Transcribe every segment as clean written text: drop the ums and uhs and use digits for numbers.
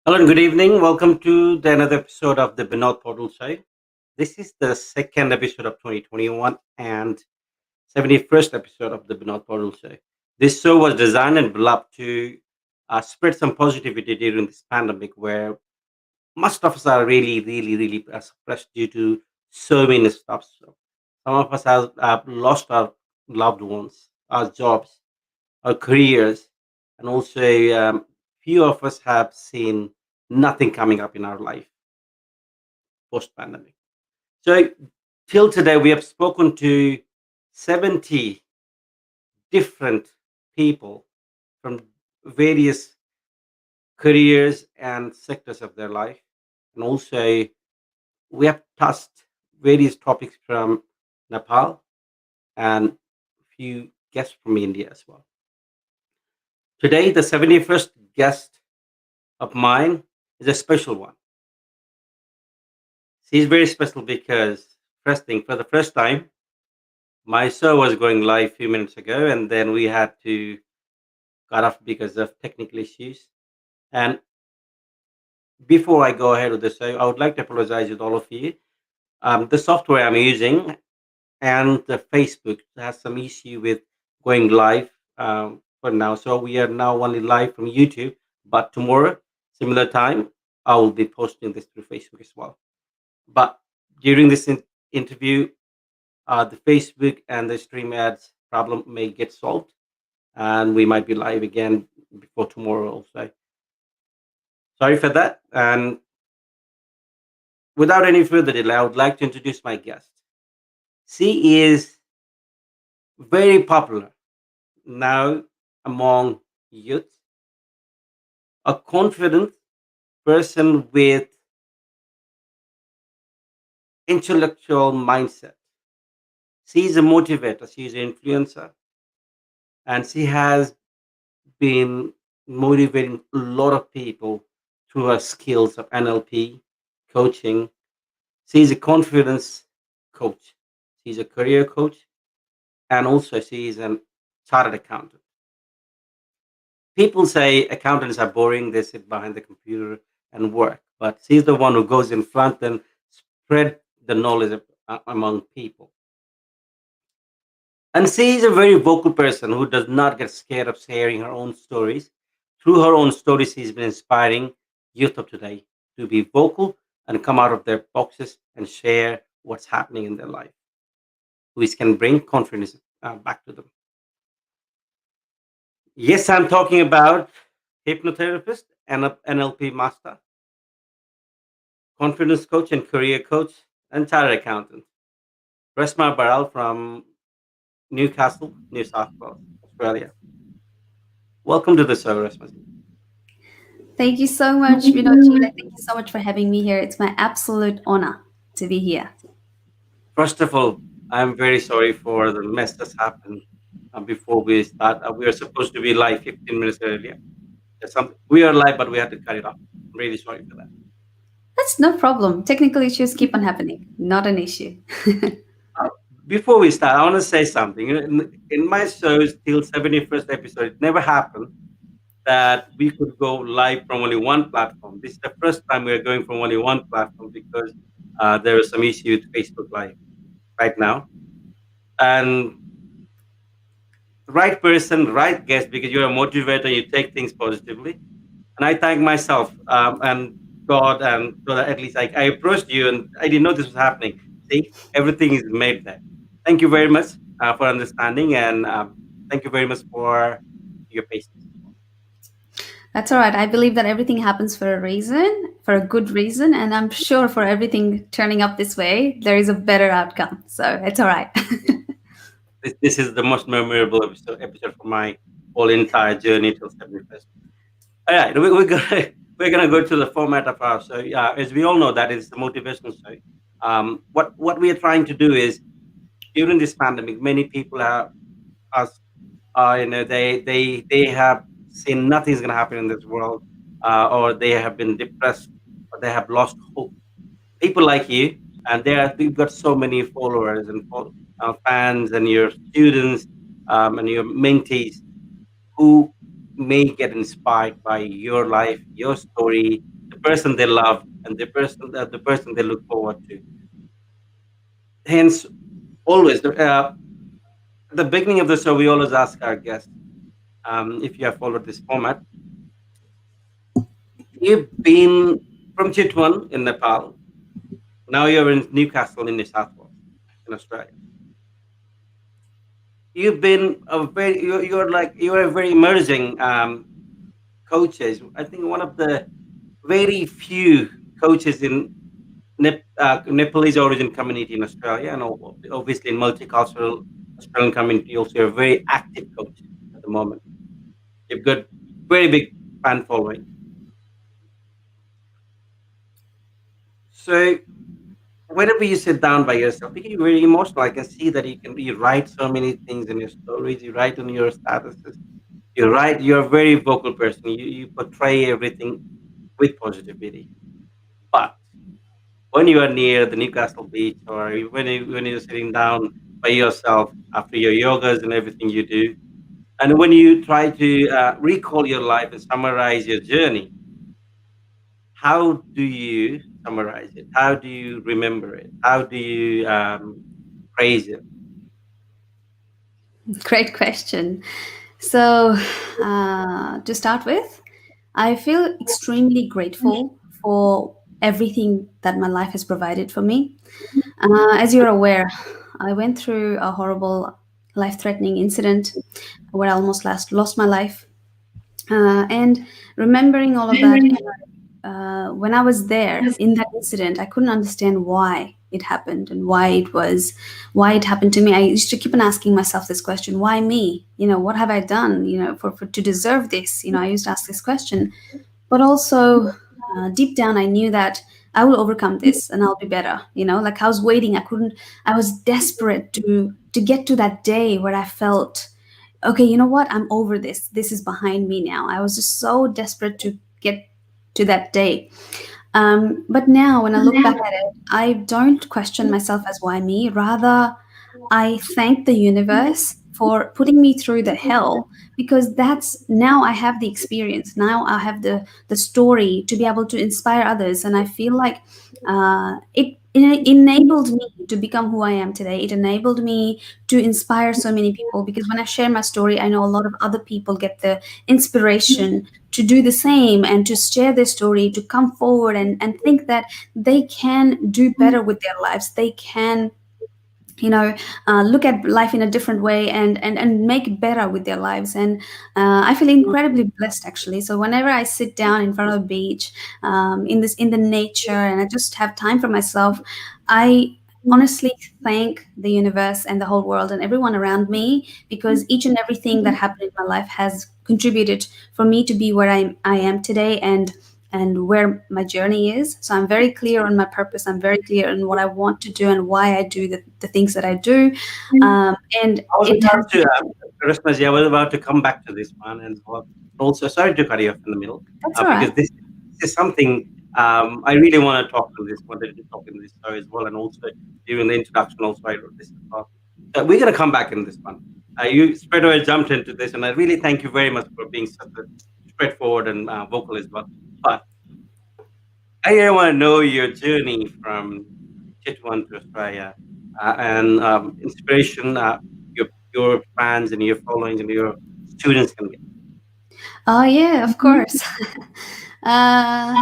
Hello and good evening. Welcome to another episode of the Binod Paudel show. This is the second episode of 2021 and 71st episode of the Binod Paudel show. This show was designed and developed to spread some positivity during this pandemic where most of us are really suppressed due to so many stuff. So some of us have lost our loved ones, our jobs, our careers, and also few of us have seen nothing coming up in our life post pandemic. So, till today, we have spoken to 70 different people from various careers and sectors of their life. And also, we have touched various topics from Nepal and a few guests from India as well. Today, the 71st guest of mine is a special one. She's very special because, first thing, for the first time, my show was going live a few minutes ago, and then we had to cut off because of technical issues. And before I go ahead with the show, I would like to apologize with all of you. The software I'm using and the Facebook has some issue with going live for now. So we are now only live from YouTube, but tomorrow, similar time, I will be posting this through Facebook as well. But during this interview, the Facebook and the stream ads problem may get solved, and we might be live again before tomorrow also. Sorry for that. And without any further delay, I would like to introduce my guest. She is very popular now among youth, a confident person with intellectual mindset. She is a motivator, she is an influencer, and she has been motivating a lot of people through her skills of NLP, coaching. She is a confidence coach. She's a career coach, and also she is a chartered accountant. People say accountants are boring, they sit behind the computer and work, but she's the one who goes in front and spread the knowledge among people. And she is a very vocal person who does not get scared of sharing her own stories. Through her own stories, she's been inspiring youth of today to be vocal and come out of their boxes and share what's happening in their life, which can bring confidence back to them. Yes, I'm talking about hypnotherapist and a NLP master, confidence coach and career coach, and chartered accountant, Reshma Baral from Newcastle, New South Wales, Australia. Welcome to the show, Reshma. Thank you so much, Binod. Thank you so much for having me here. It's my absolute honor to be here. First of all, I'm very sorry for the mess that's happened before we start. We were supposed to be live 15 minutes earlier. We are live, but we had to cut it off. I'm really sorry for that. That's no problem. Technical issues keep on happening. Not an issue. Before we start, I want to say something. In my shows till 71st episode, it never happened that we could go live from only one platform. This is the first time we are going from only one platform because there is some issue with Facebook Live right now. And right person, right guest, because you're a motivator, you take things positively. And I thank myself and God, and so that at least I approached you and I didn't know this was happening. See, everything is made there. Thank you very much for understanding, and thank you very much for your patience. That's all right. I believe that everything happens for a reason, for a good reason, and I'm sure for everything turning up this way, there is a better outcome. So it's all right. This is the most memorable episode for my whole entire journey till 71st. All right, we're gonna go to the format of our show. Yeah, as we all know, that is the motivational show. What we are trying to do is during this pandemic, many people are they have seen nothing's gonna happen in this world, or they have been depressed, or they have lost hope. People like you, and you've got so many followers and fans, and your students, and your mentees who may get inspired by your life, your story, the person they love, and the person they look forward to. Hence, always at the beginning of the show, we always ask our guests, if you have followed this format, you've been from Chitwan in Nepal. Now you're in Newcastle in New South Wales, in Australia. You've been you're a very emerging coaches. I think one of the very few coaches in Nepalese origin community in Australia, and obviously in multicultural Australian community, also you're a very active coach at the moment. You've got very big fan following. So whenever you sit down by yourself, you get very emotional. I can see that you write so many things in your stories, you write on your statuses, you're a very vocal person. You portray everything with positivity. But when you are near the Newcastle beach, or when you're sitting down by yourself after your yogas and everything you do, and when you try to recall your life and summarize your journey, how do you summarize it? How do you remember it? How do you praise it? Great question. So, to start with, I feel extremely grateful for everything that my life has provided for me. As you're aware, I went through a horrible, life threatening incident where I almost lost my life. And remembering all of that, when I was there in that incident, I couldn't understand why it happened and why it happened to me. I used to keep on asking myself this question: why me? What have I done? For to deserve this? I used to ask this question, but also deep down, I knew that I will overcome this and I'll be better. Like I was waiting. I was desperate to get to that day where I felt, okay, you know what? I'm over this. This is behind me now. I was just so desperate to get to that day. But now, when I look back at it, I don't question myself as why me. Rather, I thank the universe for putting me through the hell, because that's now I have the experience. Now I have the story to be able to inspire others, and I feel like it enabled me to become who I am today. It enabled me to inspire so many people, because when I share my story, I know a lot of other people get the inspiration to do the same and to share their story, to come forward and think that they can do better with their lives. They can look at life in a different way and make better with their lives. And I feel incredibly blessed, actually. So whenever I sit down in front of the beach, in the nature, and I just have time for myself, I honestly thank the universe and the whole world and everyone around me, because each and everything that happened in my life has contributed for me to be where I am today, and where my journey is. So I'm very clear on my purpose. I'm very clear on what I want to do and why I do the things that I do. And I was it has about to, Reshma, I was about to come back to this one, and also sorry to cut you off in the middle, That's all because right. this is something I really want to wanted to talk in this show as well, and also during the introduction also I wrote this as well. So we're going to come back in this one. You straight away jumped into this, and I really thank you very much for being such a straightforward and vocal as well. But I want to know your journey from Chitwan to Australia, and inspiration your fans and your followings and your students can get. Oh yeah, of course. uh,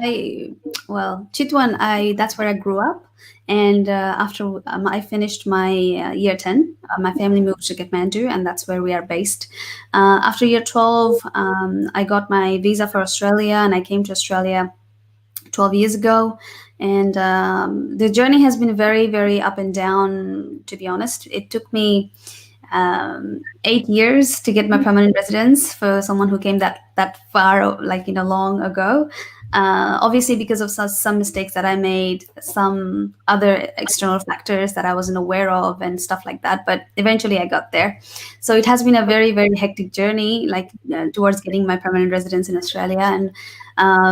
I well, Chitwan. That's where I grew up, and after I finished my year 10, my family moved to Kathmandu, and that's where we are based. After year 12, I got my visa for Australia, and I came to Australia 12 years ago. And the journey has been very, very up and down, to be honest. It took me 8 years to get my permanent residence for someone who came that far, like long ago. Obviously, because of some mistakes that I made, some other external factors that I wasn't aware of, and stuff like that. But eventually, I got there. So it has been a very, very hectic journey, like towards getting my permanent residence in Australia. And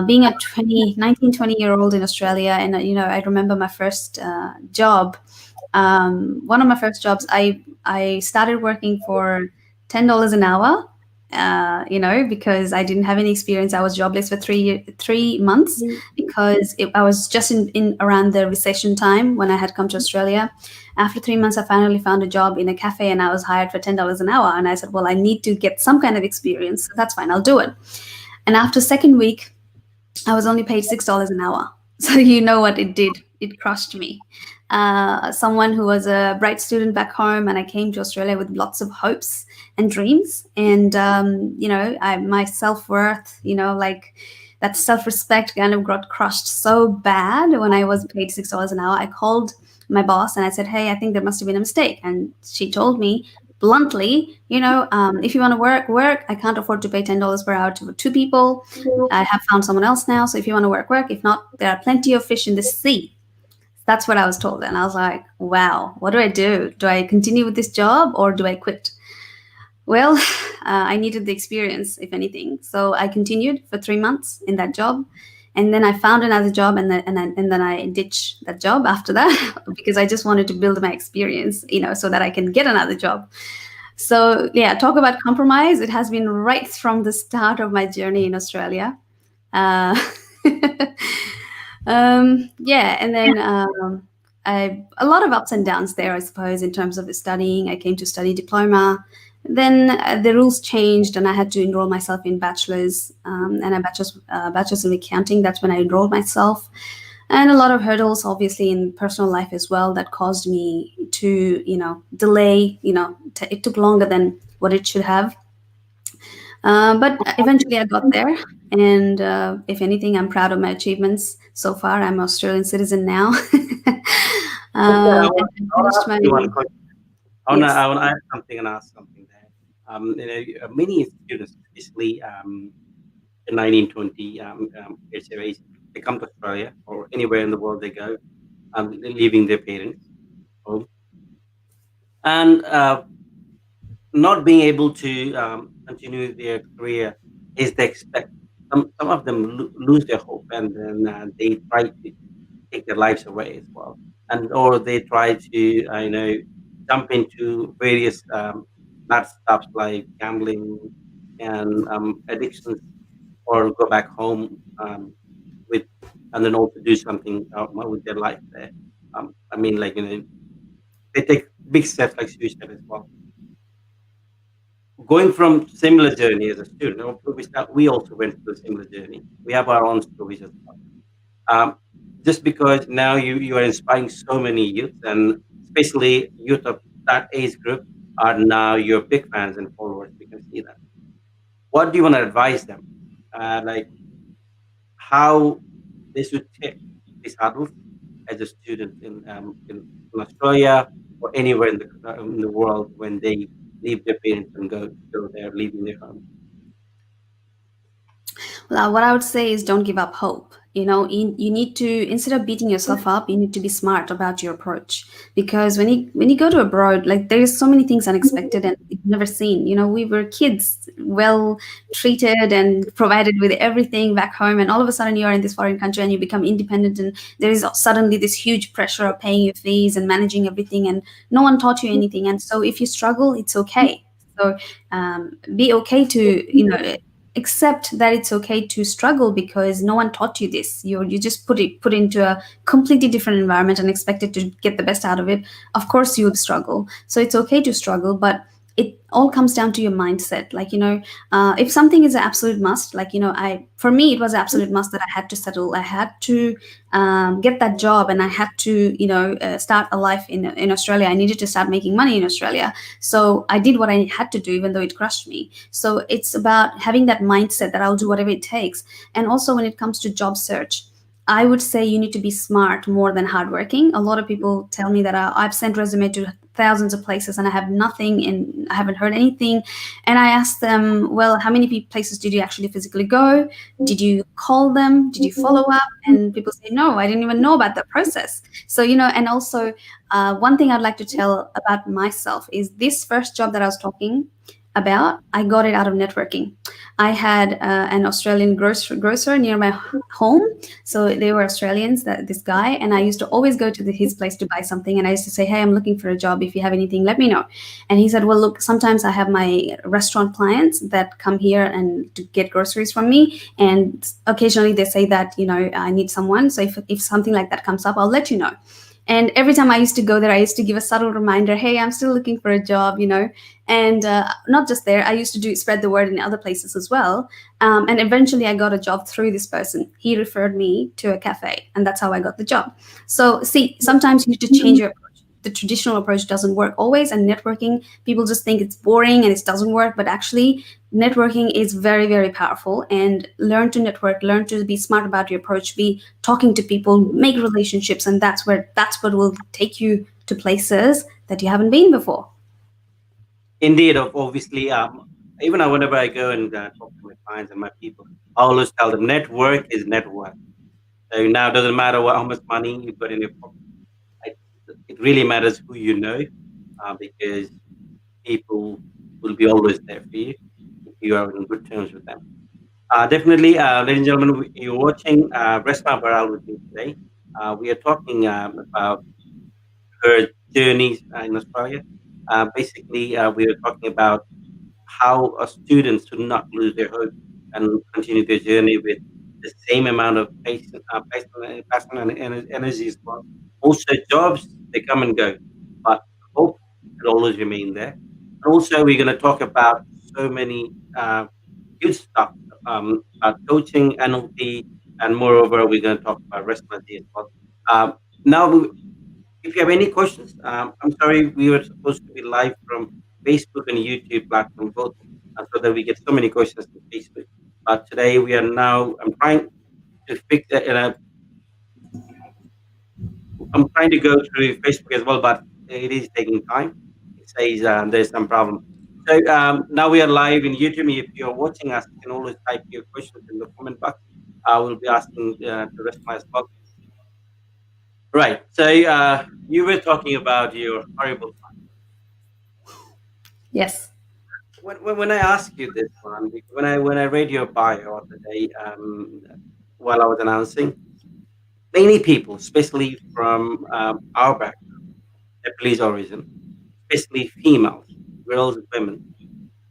being a 20 year old in Australia, and I remember my first job. One of my first jobs, I started working for $10 an hour. Because I didn't have any experience. I was jobless for 3 months because I was just in around the recession time when I had come to Australia. After 3 months, I finally found a job in a cafe, and I was hired for $10 an hour. And I said, well, I need to get some kind of experience. So that's fine, I'll do it. And after second week, I was only paid $6 an hour. So you know what it did? It crushed me. Someone who was a bright student back home, and I came to Australia with lots of hopes and dreams. And my self-worth, like that self-respect kind of got crushed so bad when I was paid $6 an hour. I called my boss and I said, hey, I think there must have been a mistake. And she told me bluntly, if you want to work. I can't afford to pay $10 per hour to two people. I have found someone else now. So if you want to work. If not, there are plenty of fish in the sea. That's what I was told. And I was like, wow, what do I do? Do I continue with this job or do I quit? Well, I needed the experience, if anything. So I continued for 3 months in that job. And then I found another job, and then I ditched that job after that because I just wanted to build my experience, so that I can get another job. So yeah, talk about compromise. It has been right from the start of my journey in Australia. Uh, yeah, and then a lot of ups and downs there, I suppose, in terms of studying. I came to study diploma. Then the rules changed, and I had to enroll myself in bachelor's and a bachelor's in accounting. That's when I enrolled myself. And a lot of hurdles, obviously, in personal life as well, that caused me to, delay. It took longer than what it should have. But eventually I got there. And if anything, I'm proud of my achievements so far. I'm an Australian citizen now. I And I want to finished ask my, you one question. yes. I want to add something and ask something there. Many students, especially in 1920 years of age, they come to Australia or anywhere in the world they go, leaving their parents home, and not being able to continue their career as they expect. Some of them lose their hope, and then they try to take their lives away as well, and or they try to jump into various bad stuff like gambling and addictions, or go back home with, and then also do something with their life there. I mean, like they take big steps like suicide as well. Going from similar journey as a student, we also went through a similar journey. We have our own stories as well. Um, just because now you are inspiring so many youth, and especially youth of that age group are now your big fans and followers. We can see that. What do you want to advise them? Like how they should take these hurdles as a student in Australia or anywhere in the world when they leave their parents and go there, leaving their home. Well, what I would say is don't give up hope. You need to, instead of beating yourself up, you need to be smart about your approach. Because when you go to abroad, like there is so many things unexpected and you've never seen. We were kids, well treated and provided with everything back home, and all of a sudden you are in this foreign country and you become independent, and there is suddenly this huge pressure of paying your fees and managing everything, and no one taught you anything. And so if you struggle, it's okay. So be okay to accept that it's okay to struggle, because no one taught you this. You just put into a completely different environment and expected to get the best out of it. Of course you would struggle, so it's okay to struggle, but it all comes down to your mindset. Like, if something is an absolute must, like, I for me it was an absolute must that I had to settle. I had to get that job, and I had to start a life in Australia. I needed to start making money in Australia, so I did what I had to do, even though it crushed me. So it's about having that mindset that I'll do whatever it takes. And also when it comes to job search, I would say you need to be smart more than hardworking. A lot of people tell me that I've sent resume to thousands of places and I have nothing and I haven't heard anything. And I ask them, well, how many places did you actually physically go? Did you call them? Did you follow up? And people say, no, I didn't even know about that process. So, and also one thing I'd like to tell about myself is this first job that I was talking about, I got it out of networking. I had an Australian grocer near my home, so they were Australians, that this guy, and I used to always go to his place to buy something. And I used to say, "Hey, I'm looking for a job. If you have anything, let me know." And he said, "Well, look, sometimes I have my restaurant clients that come here and to get groceries from me, and occasionally they say that I need someone. So if something like that comes up, I'll let you know." And every time I used to go there, I used to give a subtle reminder, "Hey, I'm still looking for a job." And not just there, I used to spread the word in other places as well. And eventually I got a job through this person. He referred me to a cafe, and that's how I got the job. So see, sometimes you need to change your approach. The traditional approach doesn't work always, and networking, people just think it's boring and it doesn't work, but actually networking is very, very powerful. And learn to network, learn to be smart about your approach, be talking to people, make relationships, and that's what will take you to places that you haven't been before. Indeed, obviously, even whenever I go and talk to my clients and my people, I always tell them network is network. So now it doesn't matter how much money you've got in your pocket. It, it really matters who you know, because people will be always there for you if you are on good terms with them. Definitely, ladies and gentlemen, you're watching Reshma Baral with me today. We are talking about her journeys in Australia. Basically, we are talking about how students should not lose their hope and continue their journey with the same amount of passion and energy as well. Also, jobs, they come and go, but hope will always remain there. And also, we're going to talk about so many good stuff about coaching, NLP, and moreover, we're going to talk about restaurant as well. Now, if you have any questions, I'm sorry, we were supposed to be live from Facebook and YouTube platform both, so that we get so many questions on Facebook. But today we are now. To fix it. I'm trying to go through Facebook as well, but it is taking time. It says there's some problem. So now we are live in YouTube. If you're watching us, you can always type your questions in the comment box. I will be asking the rest of my as well. Right. So you were talking about your horrible. Yes. When I ask you this one, when I read your bio the day while I was announcing, many people, especially from our background, Nepalese origin, especially females, girls, women,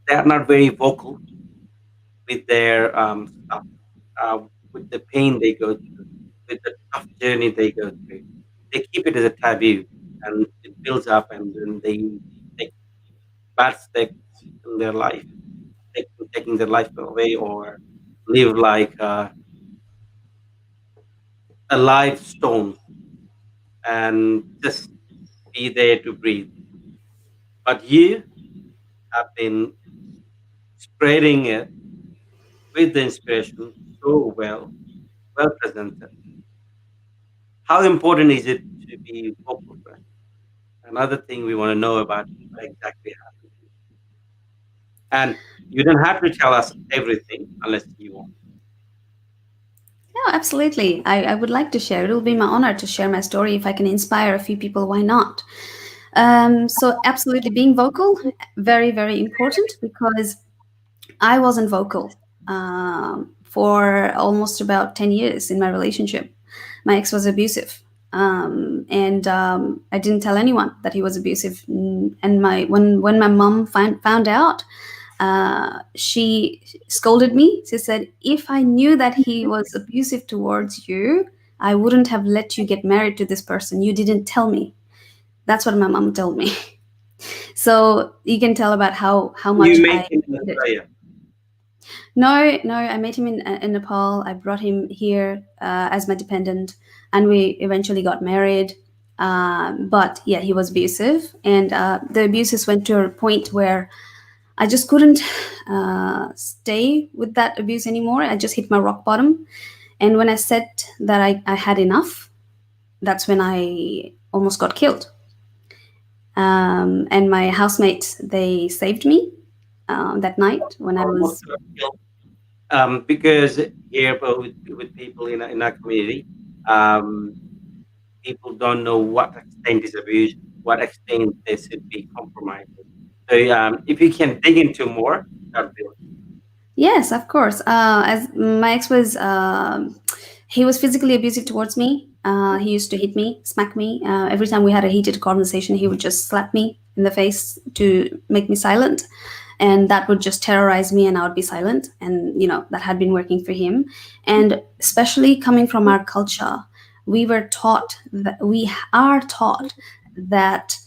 they are not very vocal with their stuff, uh, with the pain they go through, with the tough journey they go through. They keep it as a taboo, and it builds up, and then they take bad steps in their life, taking their life away, or live like a live stone and just be there to breathe. But you have been spreading it with the inspiration so well presented. How important is it to be vocal first? Another thing we want to know about what exactly happened. And you don't have to tell us everything unless you want. Yeah, absolutely. I would like to share. It will be my honor to share my story. If I can inspire a few people, why not? So, absolutely, being vocal, very, very important, because I wasn't vocal for almost about 10 years in my relationship. My ex was abusive. And I didn't tell anyone that he was abusive. And when my mom found out, she scolded me. She said, "If I knew that he was abusive towards you, I wouldn't have let you get married to this person. You didn't tell me." That's what my mom told me. So you can tell about how much You met I him in hated it. Australia. No, no, I met him in Nepal. I brought him here as my dependent, and we eventually got married. But yeah, he was abusive, and the abuses went to a point where I just couldn't stay with that abuse anymore. I just hit my rock bottom, And when I said that I had enough, that's when I almost got killed. And my housemates, they saved me that night when I Almost was. got killed. Because here, but with people in our community, um, people don't know what extent is abuse, what extent they should be compromised. So, if you can dig into more, that'd be Yes, of course. As my ex was, he was physically abusive towards me. He used to hit me, smack me. Every time we had a heated conversation, he would just slap me in the face to make me silent, and that would just terrorize me, and I would be silent. And that had been working for him. And especially coming from our culture, we are taught that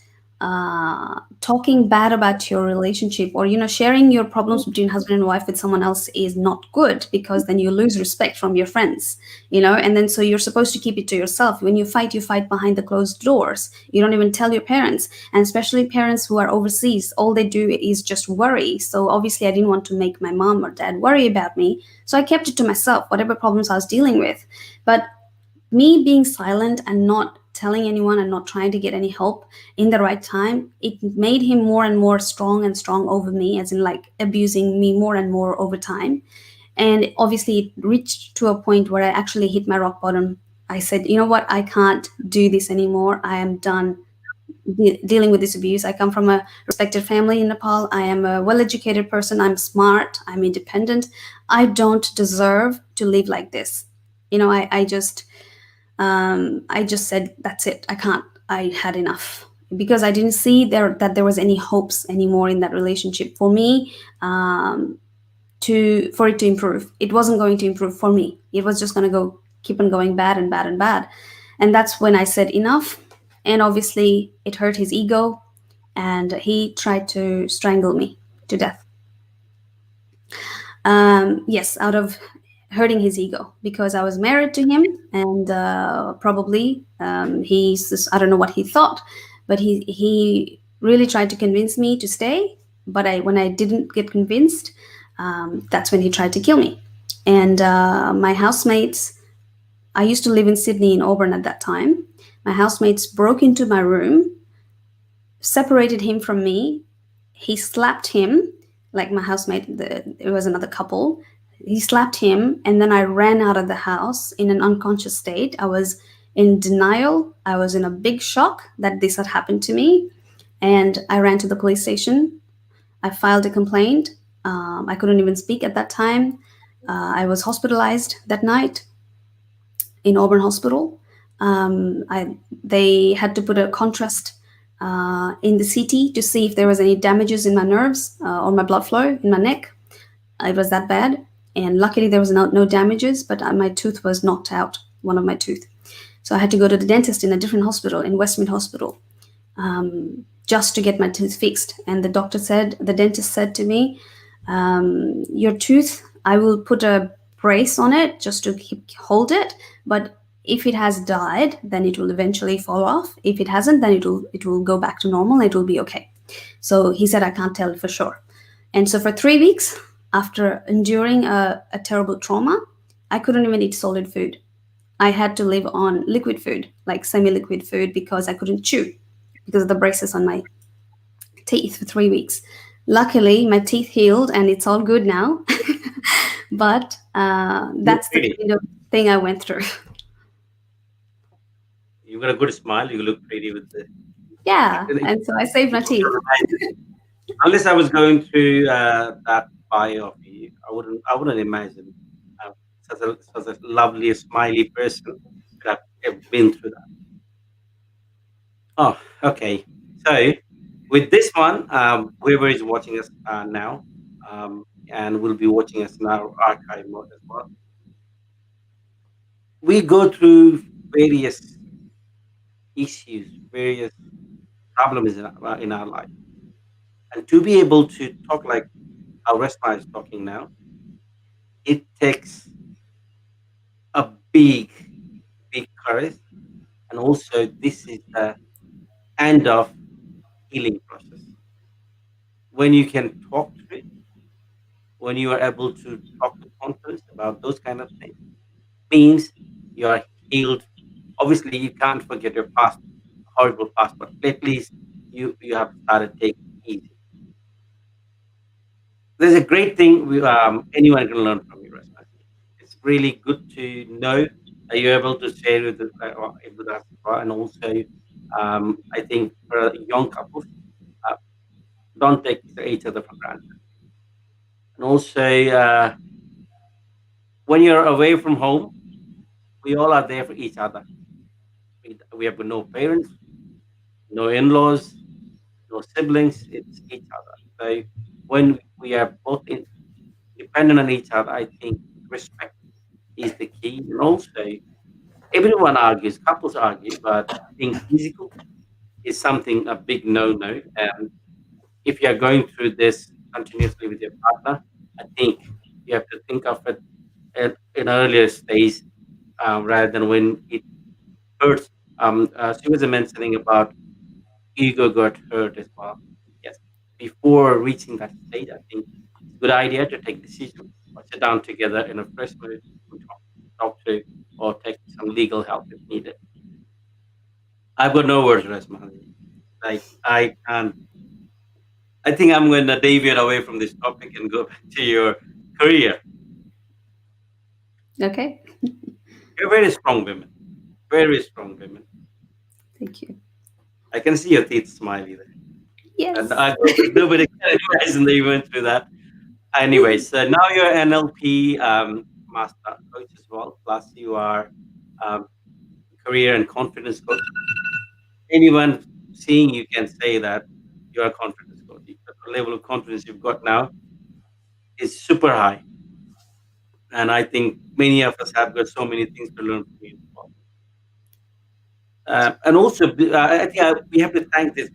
talking bad about your relationship, or sharing your problems between husband and wife with someone else is not good, because then you lose respect from your friends. And then so you're supposed to keep it to yourself. When you fight behind the closed doors. You don't even tell your parents. And especially parents who are overseas, all they do is just worry. So obviously I didn't want to make my mom or dad worry about me, so I kept it to myself, whatever problems I was dealing with. But me being silent and not telling anyone and not trying to get any help in the right time, it made him more and more strong and strong over me, as in like abusing me more and more over time. And obviously it reached to a point where I actually hit my rock bottom. I said, you know what, I can't do this anymore. I am done dealing with this abuse. I come from a respected family in Nepal. I am a well educated person. I'm smart. I'm independent. I don't deserve to live like this. I just said, that's it. I can't. I had enough, because I didn't see that there was any hopes anymore in that relationship for me, to for it to improve. It wasn't going to improve for me. It was just going to go keep on going bad and bad and bad. And that's when I said enough. And obviously it hurt his ego, and he tried to strangle me to death. Yes, out of hurting his ego, because I was married to him, and probably I don't know what he thought, but he really tried to convince me to stay. But when I didn't get convinced, that's when he tried to kill me. And my housemates, I used to live in Sydney, in Auburn at that time. My housemates broke into my room, separated him from me. He slapped him, like my housemate, it was another couple. He slapped him, and then I ran out of the house in an unconscious state. I was in denial. I was in a big shock that this had happened to me. And I ran to the police station. I filed a complaint. I couldn't even speak at that time. I was hospitalized that night in Auburn Hospital. They had to put a contrast in the CT to see if there was any damages in my nerves or my blood flow in my neck. It was that bad, and luckily there was no damages, but my tooth was knocked out, one of my tooth. So I had to go to the dentist in a different hospital, in Westmead Hospital, just to get my tooth fixed. And the dentist said to me, your tooth, I will put a brace on it just to hold it, but if it has died, then it will eventually fall off. If it hasn't, then it will go back to normal. It will be okay. So he said, I can't tell for sure. And so for 3 weeks, after enduring a terrible trauma, I couldn't even eat solid food. I had to live on liquid food, like semi-liquid food, because I couldn't chew because of the braces on my teeth for 3 weeks. Luckily, my teeth healed and it's all good now. But that's the pretty. kind of thing I went through. You've got a good smile. You look pretty with the. Yeah, and so I saved my teeth. Unless I was going through that bio of you, I wouldn't imagine uh, such a lovely, smiley person could have been through that. Oh, okay. So with this one, whoever is watching us now, and will be watching us in our archive mode as well, we go through various issues, various problems in our life, and to be able to talk like how Resma is talking now, it takes a big courage, and also this is the end of healing process. When you can talk to it, when you are able to talk with confidence about those kind of things, means you are healed. Obviously, you can't forget your past, horrible past, but at least you have started taking it easy. There's a great thing anyone can learn from you, Reshma. It's really good to know that you're able to share with us, and also I think for young couples, uh, don't take each other for granted. And also, when you're away from home, we all are there for each other. We have no parents, no in-laws, no siblings. It's each other. So when we are both dependent on each other, I think respect is the key. And also, everyone argues, couples argue, but I think physical is something a big no-no. And if you are going through this continuously with your partner, I think you have to think of it in earlier stage rather than when it hurts. She was mentioning about ego got hurt as well. Yes, before reaching that stage, I think it's a good idea to take decisions or sit down together in a fresh mood and talk to or take some legal help if needed. I've got no words, Resma. Like I can't. I think I'm going to deviate away from this topic and go back to your career. Okay. You're very strong women. Very strong women. Thank you. I can see your teeth smiley there. And Yes. nobody can imagine that you went through that. Anyway, so now you're NLP master coach as well. Plus, you are um, career and confidence coach. Anyone seeing you can say that you are a confidence coach. The level of confidence you've got now is super high, and I think many of us have got so many things to learn from you as well. And also, I think we have to thank this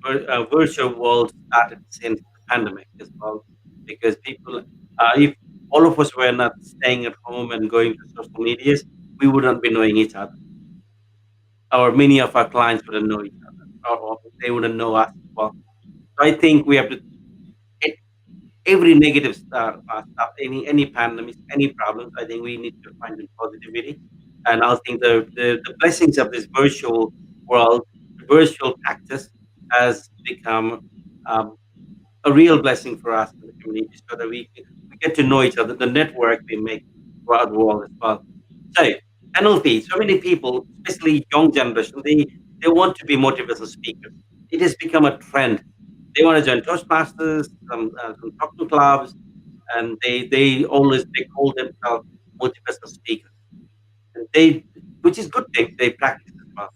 virtual world started since the pandemic as well, because people, if all of us were not staying at home and going to social medias, we wouldn't be knowing each other, or many of our clients wouldn't know each other, or they wouldn't know us as well. So I think we have to get every negative stuff, any pandemics, any problems. I think we need to find the positivity, and I think the blessings of this virtual world, virtual practice, has become um, a real blessing for us in the community, so that we get to know each other, the network we make throughout the world as well. So NLP, so many people, especially young generation, they want to be motivational speakers. It has become a trend. They want to join Toastmasters, some talking clubs, and they call themselves motivational speakers. And which is good thing, they practice as well.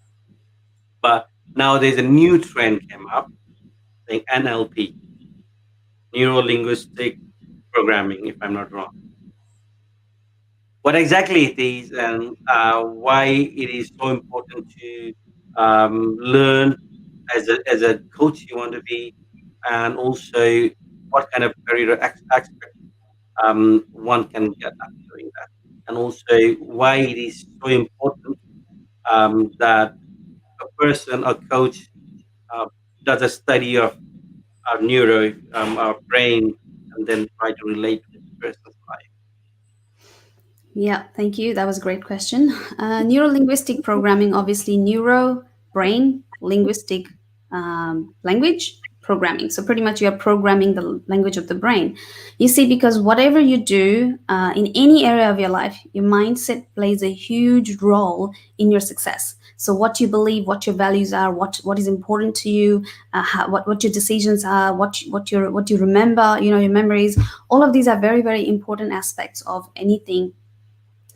But now there's a new trend came up, saying NLP, neuro linguistic programming, if I'm not wrong. What exactly it is, and why it is so important to learn as a coach you want to be, and also what kind of career aspect one can get after doing that, and also why it is so important that a person, a coach, uh, does a study of our our brain, and then try to relate with the person's life. Yeah, thank you. That was a great question. Neuro-linguistic programming, obviously, neuro, brain, linguistic, language, programming. So pretty much you are programming the language of the brain. You see, because whatever you do in any area of your life, your mindset plays a huge role in your success. So what you believe, what your values are, what is important to you, what your decisions are, what you remember, your memories. All of these are very, very important aspects of anything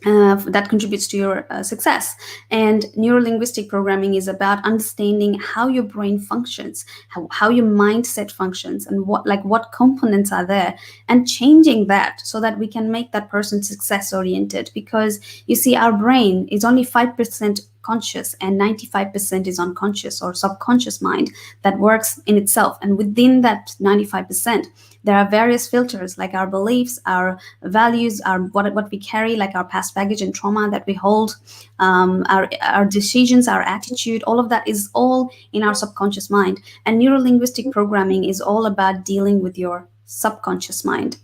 that contributes to your success. And neurolinguistic programming is about understanding how your brain functions, how your mindset functions, and what components are there, and changing that so that we can make that person success oriented. Because you see, our brain is only 5% conscious and 95% is unconscious or subconscious mind that works in itself. And within that 95%, there are various filters like our beliefs, our values, our what we carry, like our past baggage and trauma that we hold, our decisions, our attitude. All of that is all in our subconscious mind. And neurolinguistic programming is all about dealing with your subconscious mind.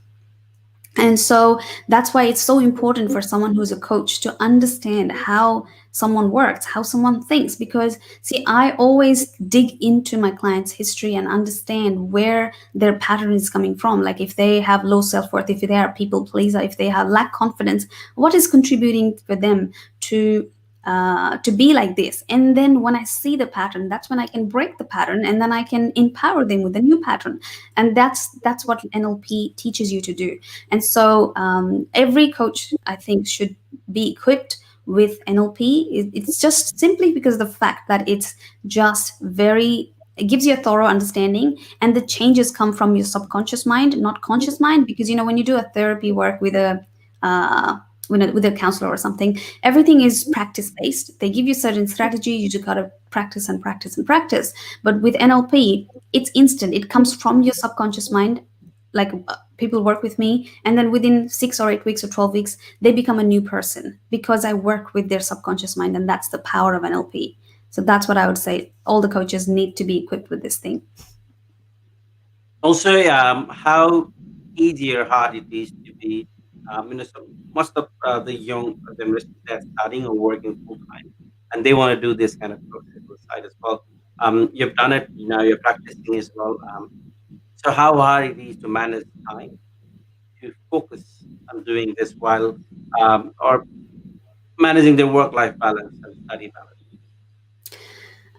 And so that's why it's so important for someone who's a coach to understand how someone works, how someone thinks. Because, see, I always dig into my client's history and understand where their pattern is coming from. Like if they have low self worth, if they are people pleaser, if they have lack confidence, what is contributing for them to to be like this. And then when I see the pattern, that's when I can break the pattern, and then I can empower them with a new pattern. And that's what NLP teaches you to do. And so every coach, I think, should be equipped with NLP. It's just simply because of the fact that it's just very, it gives you a thorough understanding, and the changes come from your subconscious mind, not conscious mind. Because when you do a therapy work with uh, with a counselor or something, everything is practice based. They give you certain strategy, you just gotta practice and practice and practice. But with NLP, it's instant. It comes from your subconscious mind. Like people work with me, and then within 6 or 8 weeks or 12 weeks, they become a new person because I work with their subconscious mind, and that's the power of NLP. So that's what I would say. All the coaches need to be equipped with this thing. Also, how easy or hard it is to be, so most of the young generation they're studying or working full time, and they want to do this kind of process on the side as well. You've done it, you're practicing as well. So how hard it is to manage time to focus on doing this while, or managing the work-life balance and study balance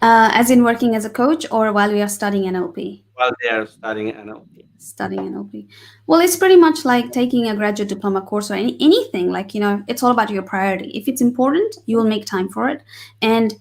As in working as a coach, or while we are studying NLP? while they are studying NLP. Studying NLP. Well, it's pretty much like taking a graduate diploma course or anything. Like, it's all about your priority. If it's important, you will make time for it. And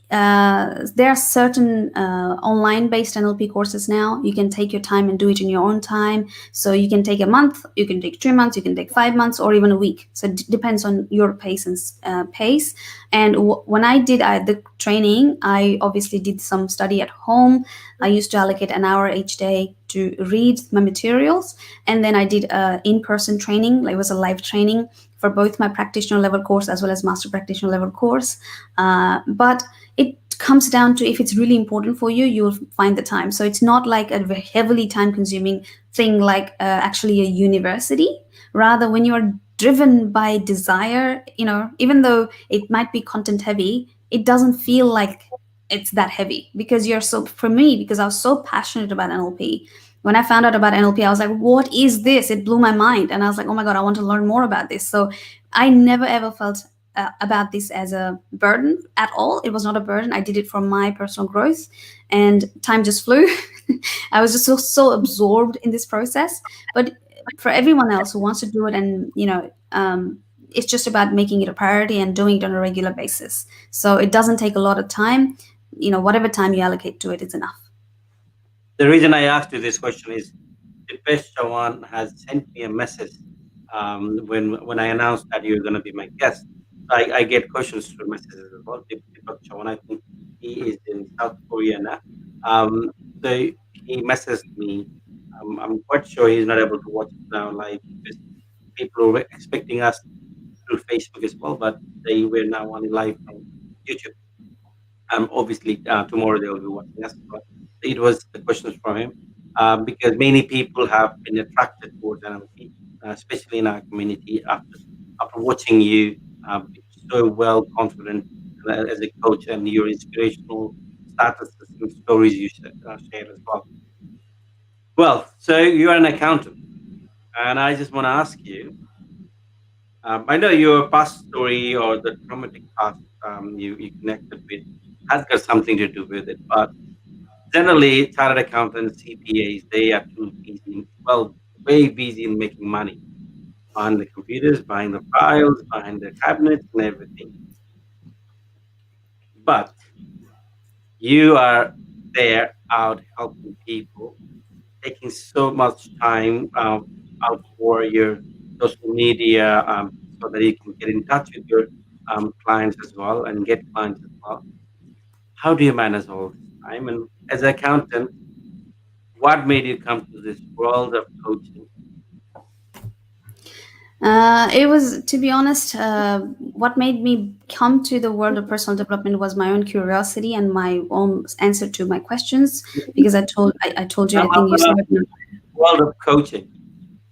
there are certain online based NLP courses now. You can take your time and do it in your own time. So you can take a month, you can take 3 months, you can take 5 months, or even a week. So it depends on your pace and pace. And when I did the training, I obviously did some study at home. I used to allocate an hour each day to read my materials. And then I did a in-person training. Like, it was a live training for both my practitioner level course as well as master practitioner level course. But it comes down to, if it's really important for you, you'll find the time. So it's not like a very heavily time consuming thing like actually a university. Rather, when you're driven by desire, even though it might be content heavy, it doesn't feel like it's that heavy, because you're so, for me, because I was so passionate about NLP. When I found out about NLP, I was like, what is this? It blew my mind. And I was like, oh my God, I want to learn more about this. So I never ever felt about this as a burden at all. It was not a burden. I did it for my personal growth, and time just flew. I was just so absorbed in this process. But for everyone else who wants to do it, and it's just about making it a priority and doing it on a regular basis. So it doesn't take a lot of time. Whatever time you allocate to it is enough. The reason I asked you this question is Dipesh Chawan has sent me a message when I announced that you're going to be my guest. I get questions through messages as well. Deepak Chawan, I think he is in South Korea now. So he messaged me. I'm quite sure he's not able to watch it now live because people were expecting us through Facebook as well, but they were now on live from YouTube. Obviously, tomorrow they will be watching us. But it was the questions from him because many people have been attracted towards NLP, especially in our community after watching you be so well confident as a coach and your inspirational statuses and stories you share as well. Well, so you are an accountant, and I just want to ask you. I know your past story or the traumatic past you connected with has got something to do with it, but generally, chartered accountants, CPAs, they are too busy, well, way busy in making money on the computers, buying the files, buying the cabinets and everything. But you are there out helping people, taking so much time out for your social media so that you can get in touch with your clients as well and get clients as well. How do you manage all this time? And as an accountant, what made you come to this world of coaching? It was, to be honest, what made me come to the world of personal development was my own curiosity and my own answer to my questions. Because I told you, I'm I think you said, world of coaching.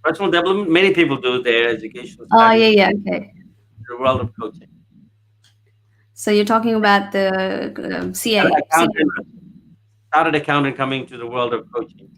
Personal development, many people do their education Oh, yeah, studies yeah, okay. in the world of coaching. So you're talking about the CA Accountant, world. started accountant coming to the world of coaching.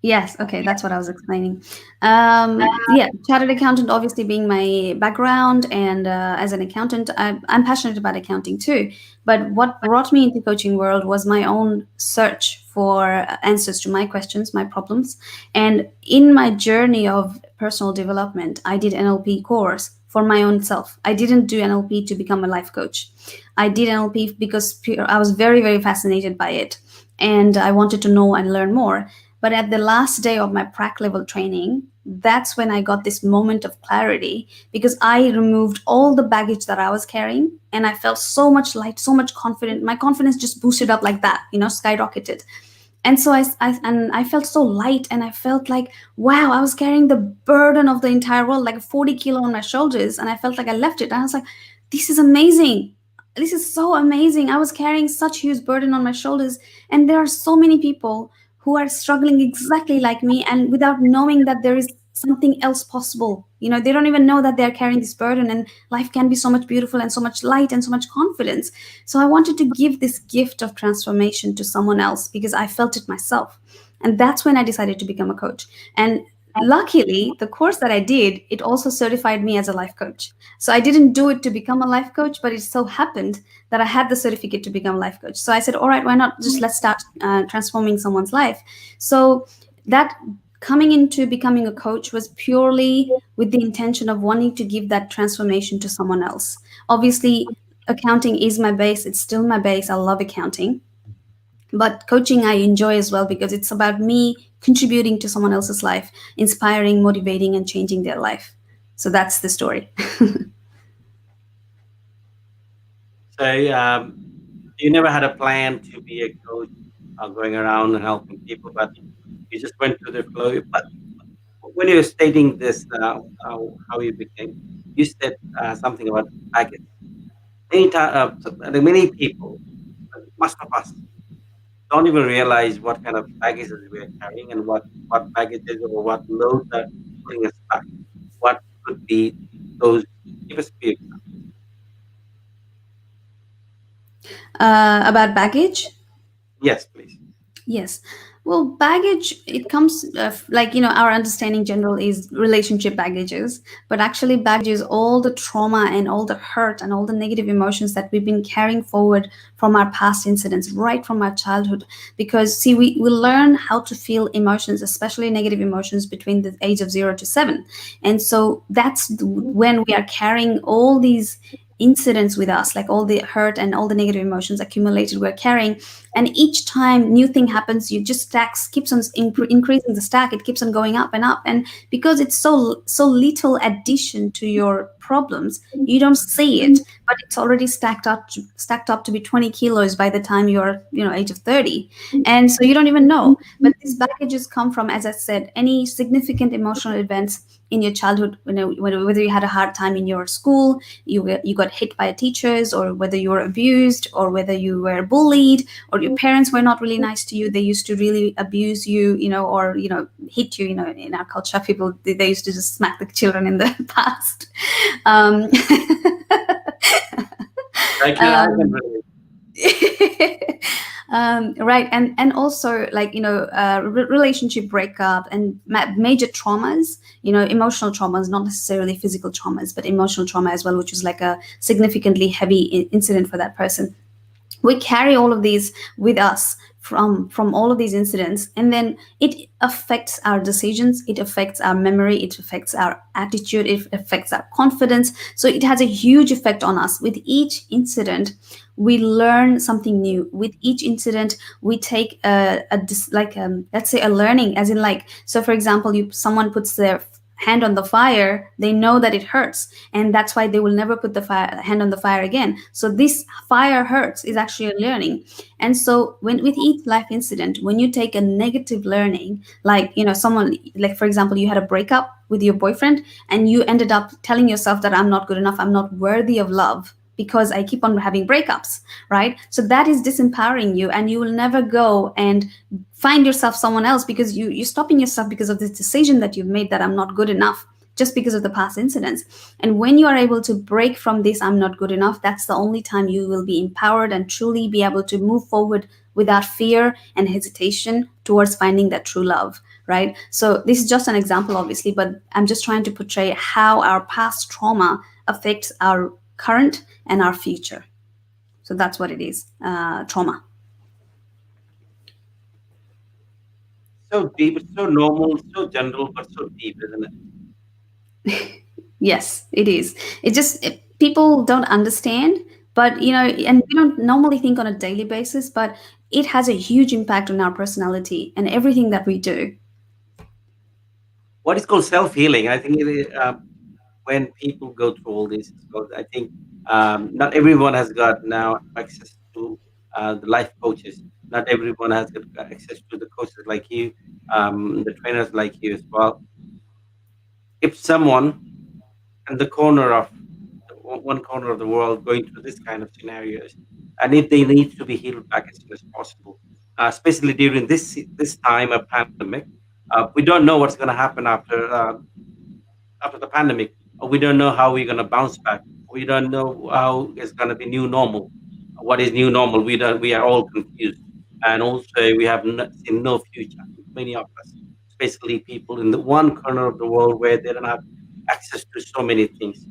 Yes, okay, that's what I was explaining. Yeah, chartered accountant obviously being my background, and as an accountant, I'm passionate about accounting too. But what brought me into coaching world was my own search for answers to my questions, my problems, and in my journey of personal development, I did NLP course for my own self. I didn't do NLP to become a life coach. I did NLP because I was very, very fascinated by it, and I wanted to know and learn more. But at the last day of my prac level training, that's when I got this moment of clarity, because I removed all the baggage that I was carrying, and I felt so much light, so much confident. My confidence just boosted up like that, skyrocketed. And so I felt so light, and I felt like, wow, I was carrying the burden of the entire world, like 40 kilo on my shoulders, and I felt like I left it. And I was like, this is amazing. This is so amazing. I was carrying such huge burden on my shoulders, and there are so many people who are struggling exactly like me, and without knowing that there is something else possible. They don't even know that they're carrying this burden, and life can be so much beautiful and so much light and so much confidence. So I wanted to give this gift of transformation to someone else because I felt it myself. And that's when I decided to become a coach. And luckily, the course that I did, it also certified me as a life coach. So I didn't do it to become a life coach, but it so happened that I had the certificate to become a life coach. So I said, all right, why not just let's start transforming someone's life. So that coming into becoming a coach was purely with the intention of wanting to give that transformation to someone else. Obviously, accounting is my base. It's still my base. I love accounting. But coaching I enjoy as well because it's about me contributing to someone else's life, inspiring, motivating, and changing their life. So that's the story. So you never had a plan to be a coach, going around and helping people, but you just went to the flow. But when you were stating this, how you became, you said something about baggage. Many people, most of us, don't even realize what kind of baggages we are carrying and what baggages or what loads are pulling us back. What could be those? Give us a few. About baggage. Yes, please. Yes. Well, baggage, it comes like, our understanding general is relationship baggages, but actually, baggage is all the trauma and all the hurt and all the negative emotions that we've been carrying forward from our past incidents, right from our childhood. Because, see, we learn how to feel emotions, especially negative emotions, between the age of 0 to 7. And so that's when we are carrying all these incidents with us, like all the hurt and all the negative emotions accumulated we're carrying. And each time new thing happens, you just stacks keeps on increasing the stack. It keeps on going up and up, and because it's so little addition to your problems, you don't see it, but it's already stacked up to be 20 kilos by the time you're age of 30. And so you don't even know. But these baggages come from, as I said, any significant emotional events in your childhood, whether you had a hard time in your school, you got hit by teachers, or whether you were abused, or whether you were bullied, or your parents were not really nice to you. They used to really abuse you, or hit you. In our culture, people, they used to just smack the children in the past. I can relate. Right, and also, like, relationship breakup and major traumas, emotional traumas, not necessarily physical traumas, but emotional trauma as well, which is like a significantly heavy incident for that person. We carry all of these with us from all of these incidents, and then it affects our decisions, it affects our memory, it affects our attitude, it affects our confidence. So it has a huge effect on us. With each incident, we learn something new. With each incident, we take let's say a learning, as in, like, so for example, someone puts their hand on the fire, they know that it hurts, and that's why they will never put the hand on the fire again. So this fire hurts is actually a learning. And so with each life incident, when you take a negative learning, like, someone, like, for example, you had a breakup with your boyfriend, and you ended up telling yourself that I'm not good enough, I'm not worthy of love. because I keep on having breakups, right? So that is disempowering you, and you will never go and find yourself someone else, because you're stopping yourself because of this decision that you've made, that I'm not good enough, just because of the past incidents. And when you are able to break from this I'm not good enough, that's the only time you will be empowered and truly be able to move forward without fear and hesitation towards finding that true love, right? So this is just an example, obviously, but I'm just trying to portray how our past trauma affects our current and our future. So that's what it is, trauma. So deep, it's so normal, so general, but so deep, isn't it? Yes, it is. People don't understand, but and we don't normally think on a daily basis, but it has a huge impact on our personality and everything that we do. What is called self healing? I think when people go through all this, it's called, I think not everyone has got now access to the life coaches. Not everyone has got access to the coaches like you, the trainers like you as well. If someone in the corner of one corner of the world going through this kind of scenarios, and if they need to be healed back as soon as possible, especially during this time of pandemic, we don't know what's going to happen after the pandemic. We don't know how we're going to bounce back. We don't know how it's going to be new normal. What is new normal? We don't. We are all confused, and also we have seen no future. Many of us, especially people in the one corner of the world where they don't have access to so many things.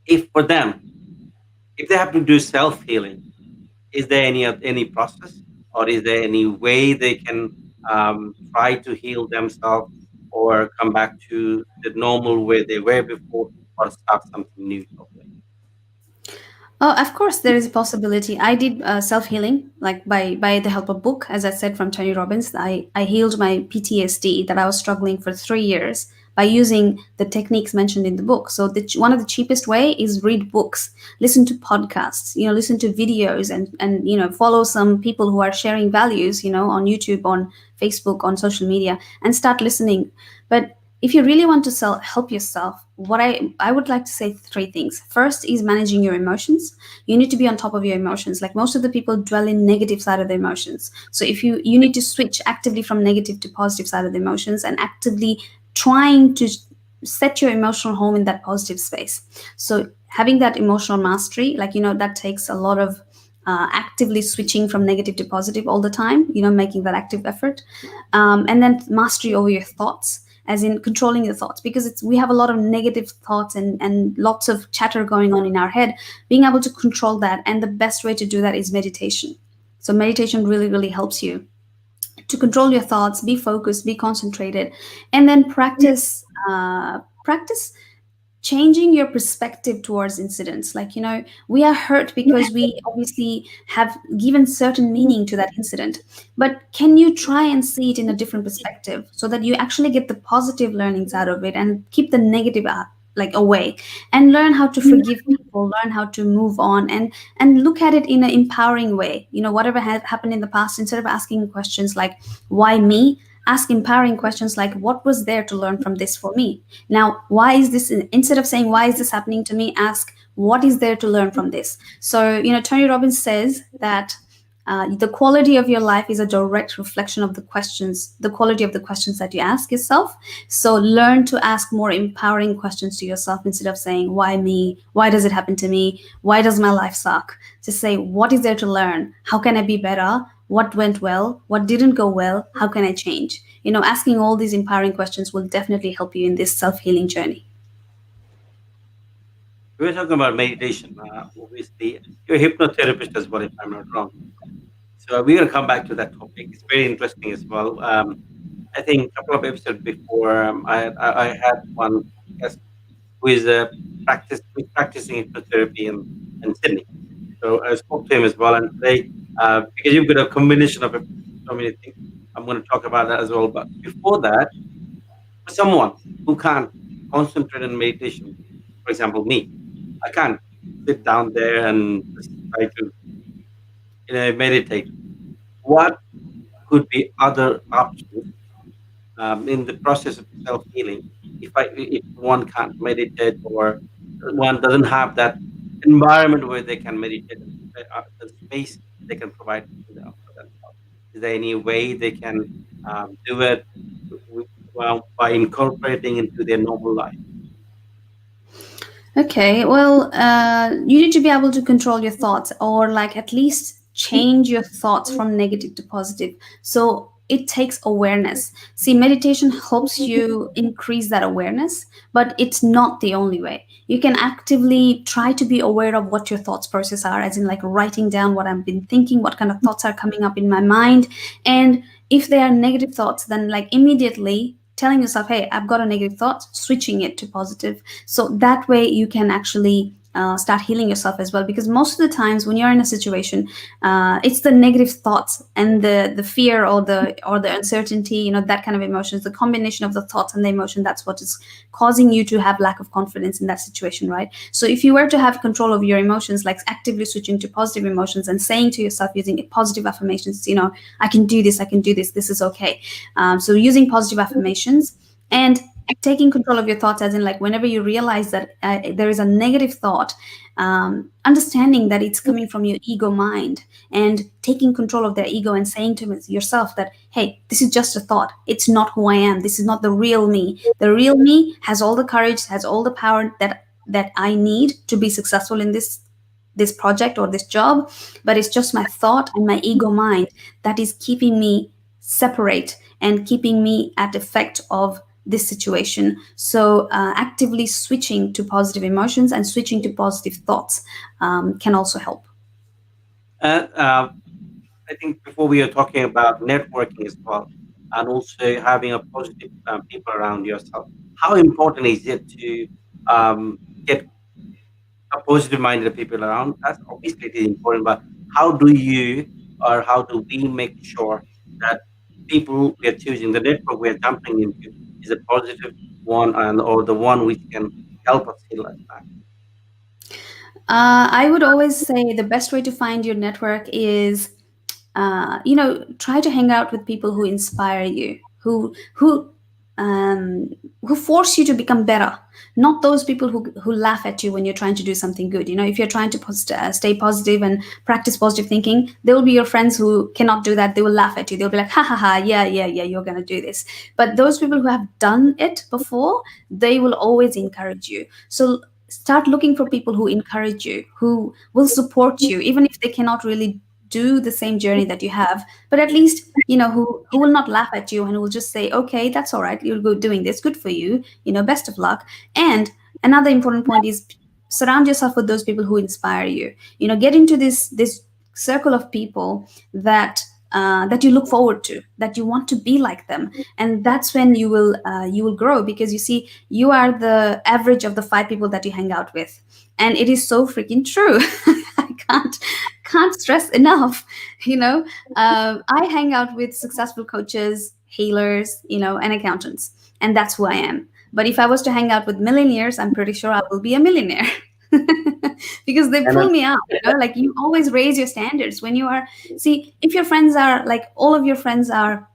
If for them, if they have to do self healing, is there any process, or is there any way they can try to heal themselves, or come back to the normal way they were before, or start something new totally? Oh, of course, there is a possibility. I did self healing, like by the help of book, as I said, from Tony Robbins. I healed my PTSD that I was struggling for 3 years by using the techniques mentioned in the book. So one of the cheapest way is read books, listen to podcasts, listen to videos, and follow some people who are sharing values, on YouTube, on Facebook, on social media, and start listening. But if you really want to help yourself, what I would like to say three things. First is managing your emotions. You need to be on top of your emotions. Like most of the people dwell in negative side of the emotions. So if you need to switch actively from negative to positive side of the emotions, and actively trying to set your emotional home in that positive space. So having that emotional mastery, like that takes a lot of actively switching from negative to positive all the time, making that active effort. And then mastery over your thoughts, as in controlling your thoughts, because we have a lot of negative thoughts and lots of chatter going on in our head. Being able to control that, and the best way to do that is meditation. So meditation really, really helps you to control your thoughts, be focused, be concentrated, and then practice changing your perspective towards incidents. Like we are hurt because we obviously have given certain meaning to that incident, but can you try and see it in a different perspective, so that you actually get the positive learnings out of it and keep the negative like away, and learn how to forgive people, learn how to move on, and look at it in an empowering way. Whatever had happened in the past, instead of asking questions like why me, ask empowering questions like what was there to learn from this for me. Now, why is this, instead of saying why is this happening to me, ask what is there to learn from this. So Tony Robbins says that the quality of your life is a direct reflection of the quality of the questions that you ask yourself. So learn to ask more empowering questions to yourself, instead of saying why me, why does it happen to me, why does my life suck. Just say what is there to learn, how can I be better, what went well, what didn't go well, how can I change. Asking all these empowering questions will definitely help you in this self-healing journey. We were talking about meditation. Obviously, you're a hypnotherapist as well, if I'm not wrong. So we're going to come back to that topic. It's very interesting as well. I think a couple of episodes before, I had one guest who is practicing hypnotherapy in Sydney. So I spoke to him as well, and today, because you've got a combination of so many things, I'm going to talk about that as well. But before that, for someone who can't concentrate on meditation, for example, me, I can't sit down there and just try to meditate. What could be other options in the process of self healing if one can't meditate, or one doesn't have that environment where they can meditate, the space they can provide for themselves? Is there any way they can do it well, by incorporating into their normal life? Okay, well, you need to be able to control your thoughts, or like at least change your thoughts from negative to positive. So it takes awareness. See, meditation helps you increase that awareness, but it's not the only way. You can actively try to be aware of what your thoughts process are, as in like writing down what I've been thinking, what kind of thoughts are coming up in my mind. And if they are negative thoughts, then like immediately telling yourself, hey, I've got a negative thought, switching it to positive. So that way you can actually start healing yourself as well, because most of the times when you're in a situation, it's the negative thoughts and the fear or the uncertainty, that kind of emotions, the combination of the thoughts and the emotion, that's what is causing you to have lack of confidence in that situation, right? So if you were to have control of your emotions, like actively switching to positive emotions and saying to yourself using positive affirmations, I can do this, I can do this is okay. So using positive affirmations and taking control of your thoughts, as in like whenever you realize that there is a negative thought, understanding that it's coming from your ego mind, and taking control of their ego and saying to yourself that, hey, this is just a thought, it's not who I am, this is not the real me. The real me has all the courage, has all the power that I need to be successful in this project or this job, but it's just my thought and my ego mind that is keeping me separate and keeping me at effect of this situation. So actively switching to positive emotions and switching to positive thoughts can also help. And I think before we are talking about networking as well, and also having a positive people around yourself. How important is it to get a positive minded people around us? Obviously, it is important, but how do you or how do we make sure that people we are choosing, the network we are jumping into, is a positive one and or the one which can help us heal us back? I would always say the best way to find your network is, try to hang out with people who inspire you, um, who force you to become better, not those people who laugh at you when you're trying to do something good. If you're trying to stay positive and practice positive thinking, there will be your friends who cannot do that. They will laugh at you. They'll be like, ha ha ha, yeah, yeah, yeah, you're gonna do this. But those people who have done it before, they will always encourage you. So start looking for people who encourage you, who will support you, even if they cannot really do the same journey that you have, but at least who will not laugh at you and who will just say, okay, that's all right, you're good doing this, good for you, best of luck. And another important point is surround yourself with those people who inspire you. Get into this circle of people that you look forward to, that you want to be like them. And that's when you will grow, because you see, you are the average of the 5 people that you hang out with. And it is so freaking true. I can't stress enough. I hang out with successful coaches, healers, and accountants, and that's who I am. But if I was to hang out with millionaires, I'm pretty sure I will be a millionaire. Because they And pull me up. Like, you always raise your standards when you are. See, if your friends are like, all of your friends are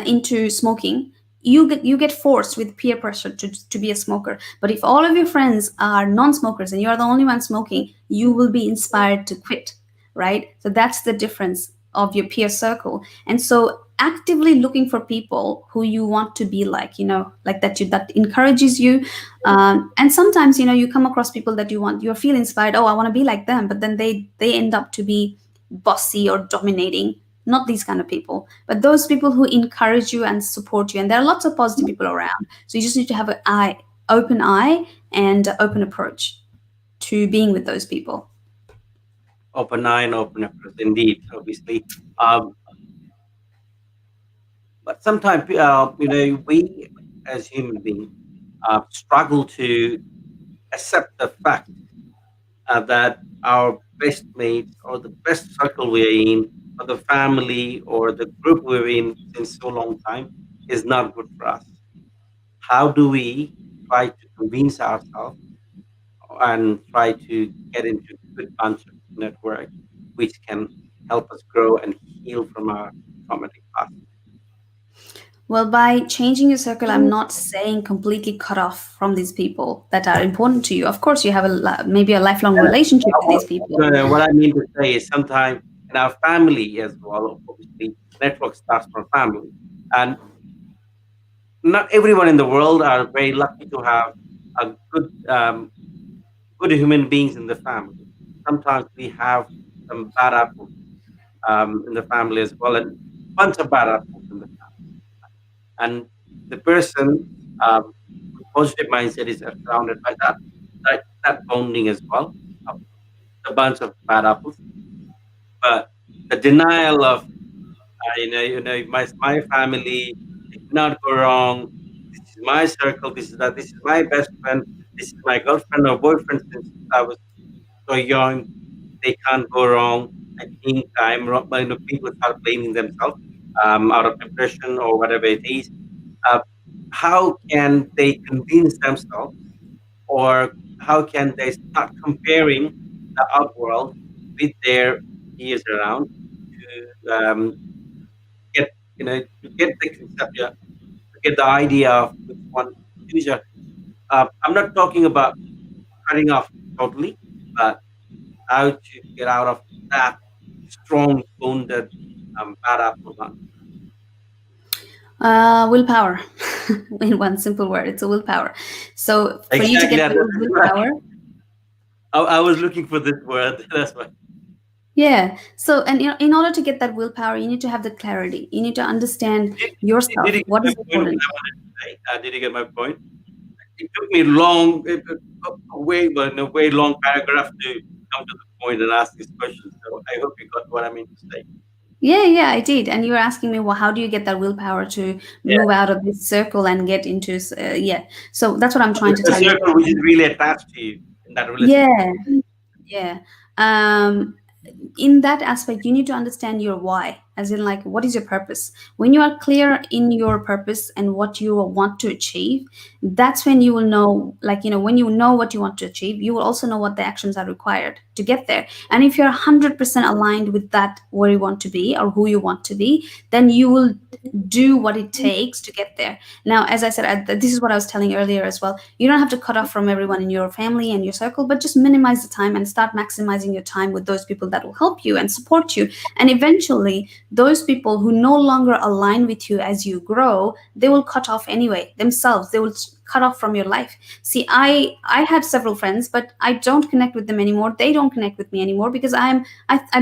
into smoking, you get forced with peer pressure to be a smoker. But if all of your friends are non-smokers and you're the only one smoking, you will be inspired to quit, right? So that's the difference of your peer circle. And so actively looking for people who you want to be like, like that encourages you. And sometimes, you come across people that you feel inspired, oh, I want to be like them, but then they end up to be bossy or dominating. Not these kind of people, but those people who encourage you and support you. And there are lots of positive people around. So you just need to have an open eye and open approach to being with those people. open eye and open approach, indeed, obviously. Um, but sometimes, we as human beings struggle to accept the fact that our best mates or the best circle we're in, or the family or the group we're in since so long time is not good for us. How do we try to convince ourselves and try to get into good bunch of network which can help us grow and heal from our traumatic past? Well, by changing your circle, I'm not saying completely cut off from these people that are important to you. Of course, you have maybe a lifelong And relationship with these people. what I mean to say is sometimes in our family as well, obviously, network starts from family. And not everyone in the world are very lucky to have a good human beings in the family. Sometimes we have some bad apples in the family as well, and bunch of bad apples in the and the person with positive mindset is surrounded by that bonding as well, of a bunch of bad apples. But the denial of my family, it cannot go wrong. This is my circle. This is my best friend. This is my girlfriend or boyfriend since I was so young. They can't go wrong. I think I'm wrong. But, people start blaming themselves out of depression or whatever it is. Uh, how can they convince themselves, or how can they start comparing the up world with their peers around to get to get the concept, yeah, to get the idea of which one to choose. I'm not talking about cutting off totally, but how to get out of that strong bonded bad apple one. Willpower. In one simple word, it's a willpower. So for you to Exactly. get the willpower, I was looking for this word. That's why. yeah. So, and in order to get that willpower, you need to have the clarity. You need to understand Did yourself. you get What my is point? What important? I wanted to say? Did you get my point? It took me long, but in a way long paragraph to come to the point and ask this question. So I hope you got what I mean to say. Yeah, yeah, I did. And you were asking me, well, how do you get that willpower to Yeah, move out of this circle and get into, yeah. So that's what I'm trying to the tell you. circle which is really attached to you in that relationship. Yeah, yeah. Um, in that aspect, you need to understand your why, as in, like, what is your purpose? When you are clear in your purpose and what you want to achieve, that's when you will know, like, when you know what you want to achieve, you will also know what the actions are required to get there. And if you're 100% aligned with that, where you want to be or who you want to be, then you will do what it takes to get there. Now, as I said, this is what I was telling earlier as well. You don't have to cut off from everyone in your family and your circle, but just minimize the time and start maximizing your time with those people that will help you and support you. And eventually, those people who no longer align with you as you grow, they will cut off anyway themselves. They will cut off from your life. See, I had several friends, but I don't connect with them anymore. They don't connect with me anymore because I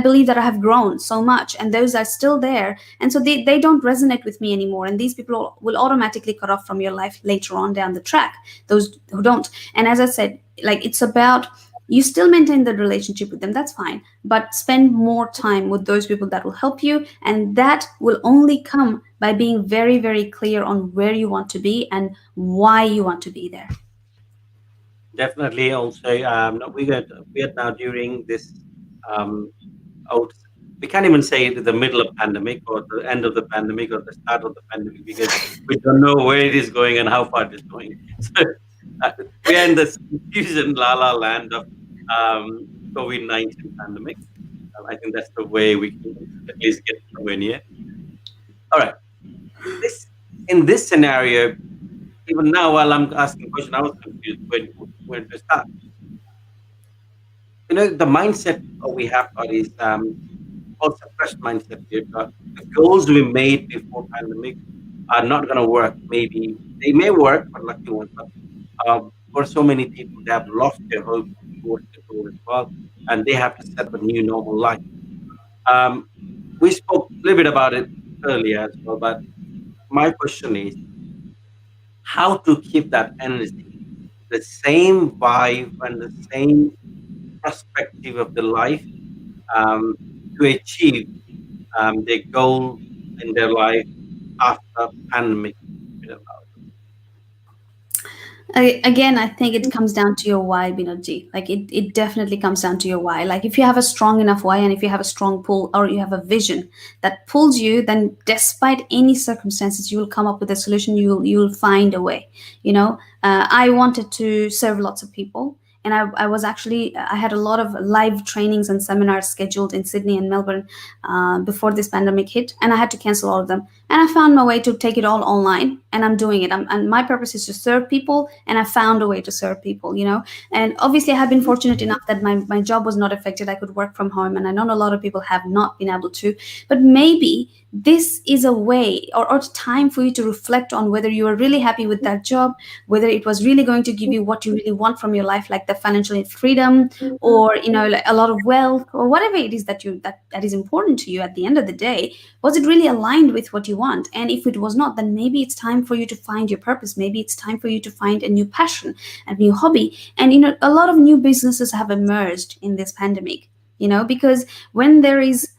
believe that I have grown so much, and those are still there, and so they don't resonate with me anymore. And these people will automatically cut off from your life later on down the track, those who don't. And as I said, like, it's about, you still maintain the relationship with them, that's fine, but spend more time with those people that will help you, and that will only come by being very, very clear on where you want to be and why you want to be there. Definitely. Also, no, we are now during this. Um, out. We can't even say the middle of pandemic or the end of the pandemic or the start of the pandemic because we don't know where it is going and how far it is going. So uh, we are in this confusion la la land of COVID-19 pandemic. I think that's the way we can at least get somewhere near. All right. This in this scenario, even now while I'm asking question, I was confused when to start. The mindset we have got is also fresh mindset we've got. The goals we made before pandemic are not going to work. Maybe they may work for lucky ones, but for so many people, they have lost their hope towards the goal as well, and they have to set up a new normal life. Um, we spoke a little bit about it earlier as well, but my question is how to keep that energy, the same vibe, and the same perspective of the life um, to achieve their goal in their life after pandemic. Again, I think it comes down to your why, Binodji. Like, it definitely comes down to your why. Like, if you have a strong enough why, and if you have a strong pull, or you have a vision that pulls you, then despite any circumstances, you will come up with a solution. You will find a way. I wanted to serve lots of people, and I was actually, I had a lot of live trainings and seminars scheduled in Sydney and Melbourne before this pandemic hit, and I had to cancel all of them. And I found my way to take it all online, and I'm doing it. And my purpose is to serve people, and I found a way to serve people, And obviously, I have been fortunate enough that my job was not affected. I could work from home, and I know a lot of people have not been able to. But maybe this is a way or time for you to reflect on whether you are really happy with that job, whether it was really going to give you what you really want from your life, like the financial freedom, or like a lot of wealth, or whatever it is that is important to you at the end of the day. Was it really aligned with what you want? And if it was not, then maybe it's time for you to find your purpose. Maybe it's time for you to find a new passion, a new hobby. And a lot of new businesses have emerged in this pandemic, because when there is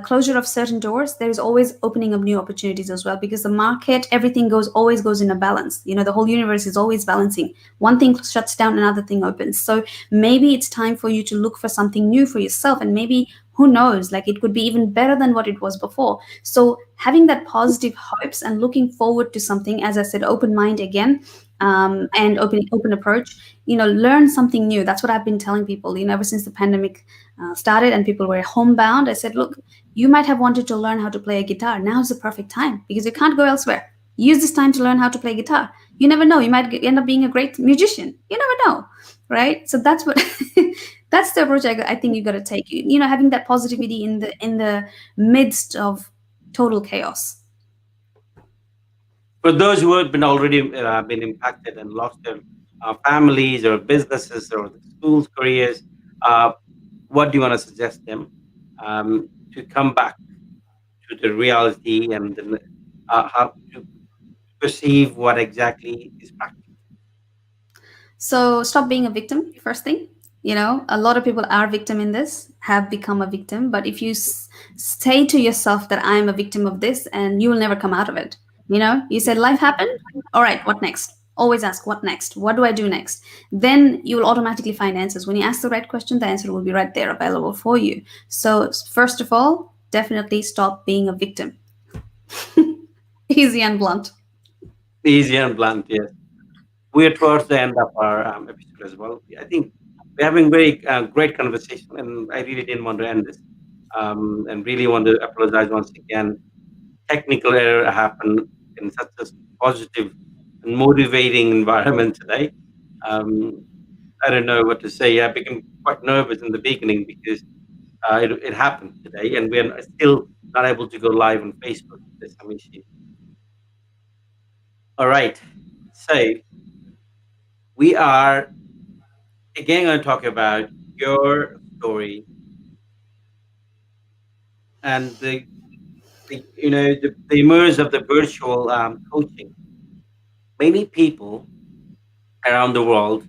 closure of certain doors, there is always opening of new opportunities as well, because the market, everything always goes in a balance. The whole universe is always balancing. One thing shuts down, another thing opens. So maybe it's time for you to look for something new for yourself, and maybe, who knows, like, it could be even better than what it was before. So having that positive hopes and looking forward to something, as I said, open mind again, and open approach, learn something new. That's what I've been telling people, ever since the pandemic started and people were homebound. I said, look, you might have wanted to learn how to play a guitar. Now's the perfect time, because you can't go elsewhere. Use this time to learn how to play guitar. You never know, you might end up being a great musician. You never know, right? So that's what that's the approach I think you got to take. Having that positivity in the midst of total chaos. For those who have been already been impacted and lost their families or businesses or schools, careers, uh, what do you want to suggest them to come back to the reality and how to perceive what exactly is practical? So stop being a victim, first thing. A lot of people are victim in this, have become a victim. But if you say to yourself that I'm a victim of this, and you will never come out of it. You said life happened. All right, what next? Always ask what next? What do I do next? Then you will automatically find answers. When you ask the right question, the answer will be right there available for you. So first of all, definitely stop being a victim. Easy and blunt. Easy and blunt, yes. We are towards the end of our episode as well. I think we're having very great conversation, and I really didn't want to end this. And really want to apologize once again. Technical error happened in such a positive and motivating environment today. Um, I don't know what to say. I became quite nervous in the beginning because it happened today, and we're still not able to go live on Facebook. There's some issue. All right. So we are again going to talk about your story and the emerge of the virtual coaching. Many people around the world,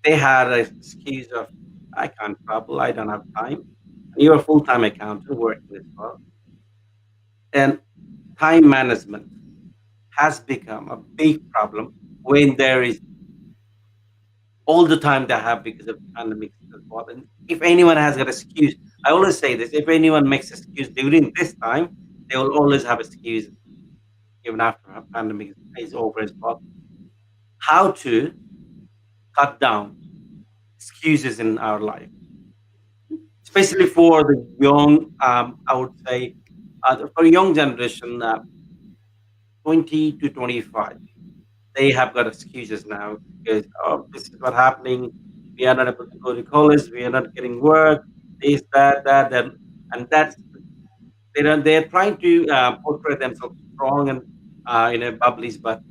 they had an excuse of, I can't travel, I don't have time. And you're a full-time accountant working as well. And time management has become a big problem when there is all the time they have because of the pandemic as well. And if anyone has got excuse, I always say this: if anyone makes excuse during this time, they will always have excuse even after a pandemic is over as well. How to cut down excuses in our life, especially for the young. I would say for young generation, 20 to 25. They have got excuses now because this is what happening. We are not able to go to college. We are not getting work. This, that, and that's they're trying to portray themselves strong and bubblies, but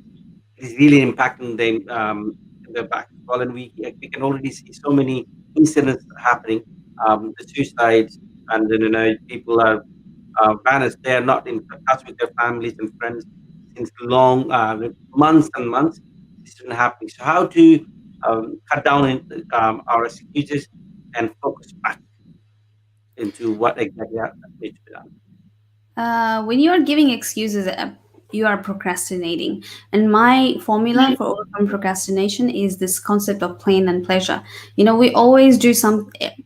it is really impacting them in their back as well. And we can already see so many incidents happening, the suicides, and then people are vanished. They are not in touch with their families and friends since long months and months. This isn't happening. So how to cut down our excuses and focus back into what exactly needs to be done. When you are giving excuses, you are procrastinating. And my formula for overcome procrastination is this concept of pain and pleasure. We always do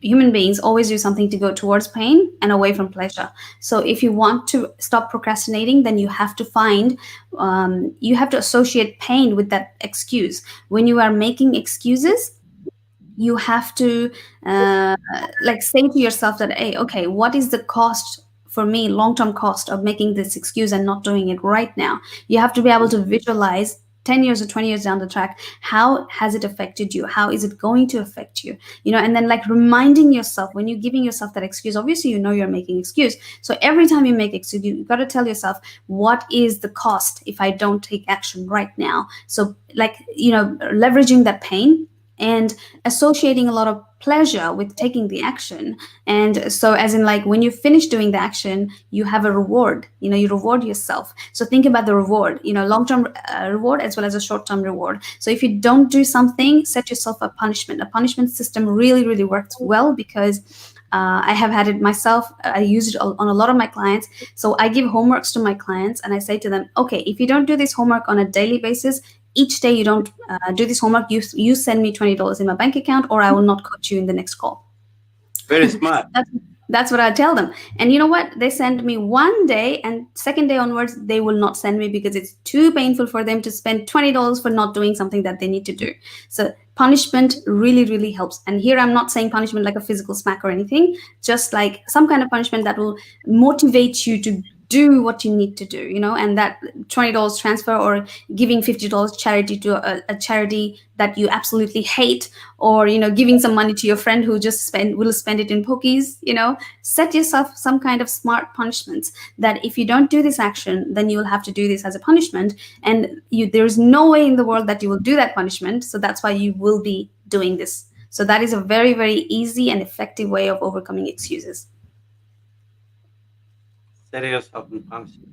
human beings always do something to go towards pain and away from pleasure. So if you want to stop procrastinating, then you have to associate pain with that excuse. When you are making excuses, you have to like say to yourself that, hey, okay, what is the cost for me, long-term cost of making this excuse and not doing it right now. You have to be able to visualize 10 years or 20 years down the track, how has it affected you, how is it going to affect you, and then like reminding yourself when you're giving yourself that excuse. Obviously you're making excuse, so every time you make excuse, you got to tell yourself, what is the cost if I don't take action right now? So like, leveraging that pain and associating a lot of pleasure with taking the action. And so, as in, like, when you finish doing the action, you have a reward. You reward yourself. So think about the reward, long term reward as well as a short term reward. So if you don't do something, set yourself a punishment. A punishment system really, really works well, because I have had it myself. I use it on a lot of my clients. So I give homeworks to my clients and I say to them, okay, if you don't do this homework on a daily basis, each day you don't do this homework, you send me $20 in my bank account, or I will not coach you in the next call. Very smart. That's what I tell them. And you know what? They send me one day, and second day onwards, they will not send me, because it's too painful for them to spend $20 for not doing something that they need to do. So punishment really, really helps. And here I'm not saying punishment like a physical smack or anything, just like some kind of punishment that will motivate you to do what you need to do, and that $20 transfer, or giving $50 charity to a charity that you absolutely hate, or giving some money to your friend who just will spend it in pokies. Set yourself some kind of smart punishments, that if you don't do this action, then you will have to do this as a punishment, and there's no way in the world that you will do that punishment, so that's why you will be doing this. So that is a very, very easy and effective way of overcoming excuses. Set yourself in punishment.